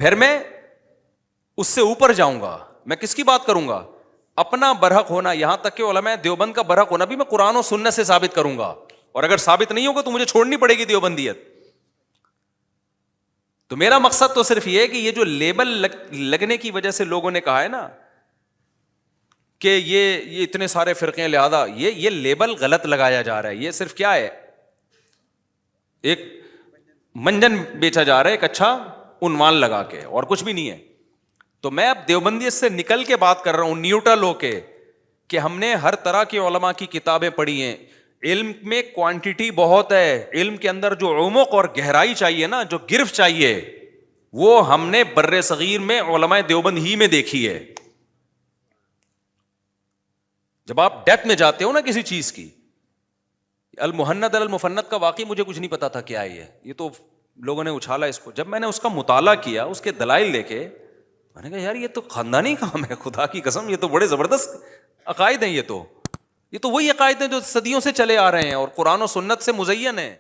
پھر میں اس سے اوپر جاؤں گا. میں کس کی بات کروں گا؟ اپنا برحق ہونا. یہاں تک کہ علماء دیوبند کا برحق ہونا بھی میں قرآن و سنت سے ثابت کروں گا, اور اگر ثابت نہیں ہوگا تو مجھے چھوڑنی پڑے گی دیوبندیت. تو میرا مقصد تو صرف یہ ہے کہ یہ جو لیبل لگنے کی وجہ سے لوگوں نے کہا ہے نا کہ یہ اتنے سارے فرقے ہیں, لہذا یہ لیبل غلط لگایا جا رہا ہے. یہ صرف کیا ہے, ایک منجن بیچا جا رہا ہے, ایک اچھا عنوان لگا کے, اور کچھ بھی نہیں ہے. تو میں اب دیوبندیت سے نکل کے بات کر رہا ہوں, نیوٹرل ہو کے, کہ ہم نے ہر طرح کے علماء کی کتابیں پڑھی ہیں. علم میں کوانٹٹی بہت ہے, علم کے اندر جو عمق اور گہرائی چاہیے نا, جو گرفت چاہیے, وہ ہم نے بر صغیر میں علماء دیوبند ہی میں دیکھی ہے. جب آپ ڈیپتھ میں جاتے ہو نا کسی چیز کی, المحند المفند کا واقعی مجھے کچھ نہیں پتا تھا کیا ہے یہ تو لوگوں نے اچھالا اس کو. جب میں نے اس کا مطالعہ کیا, اس کے دلائل دیکھے, میں نے کہا یار یہ تو خاندانی کام ہے, خدا کی قسم یہ تو بڑے زبردست عقائد ہیں. یہ تو وہی عقائد ہیں جو صدیوں سے چلے آ رہے ہیں اور قرآن و سنت سے مزین ہیں.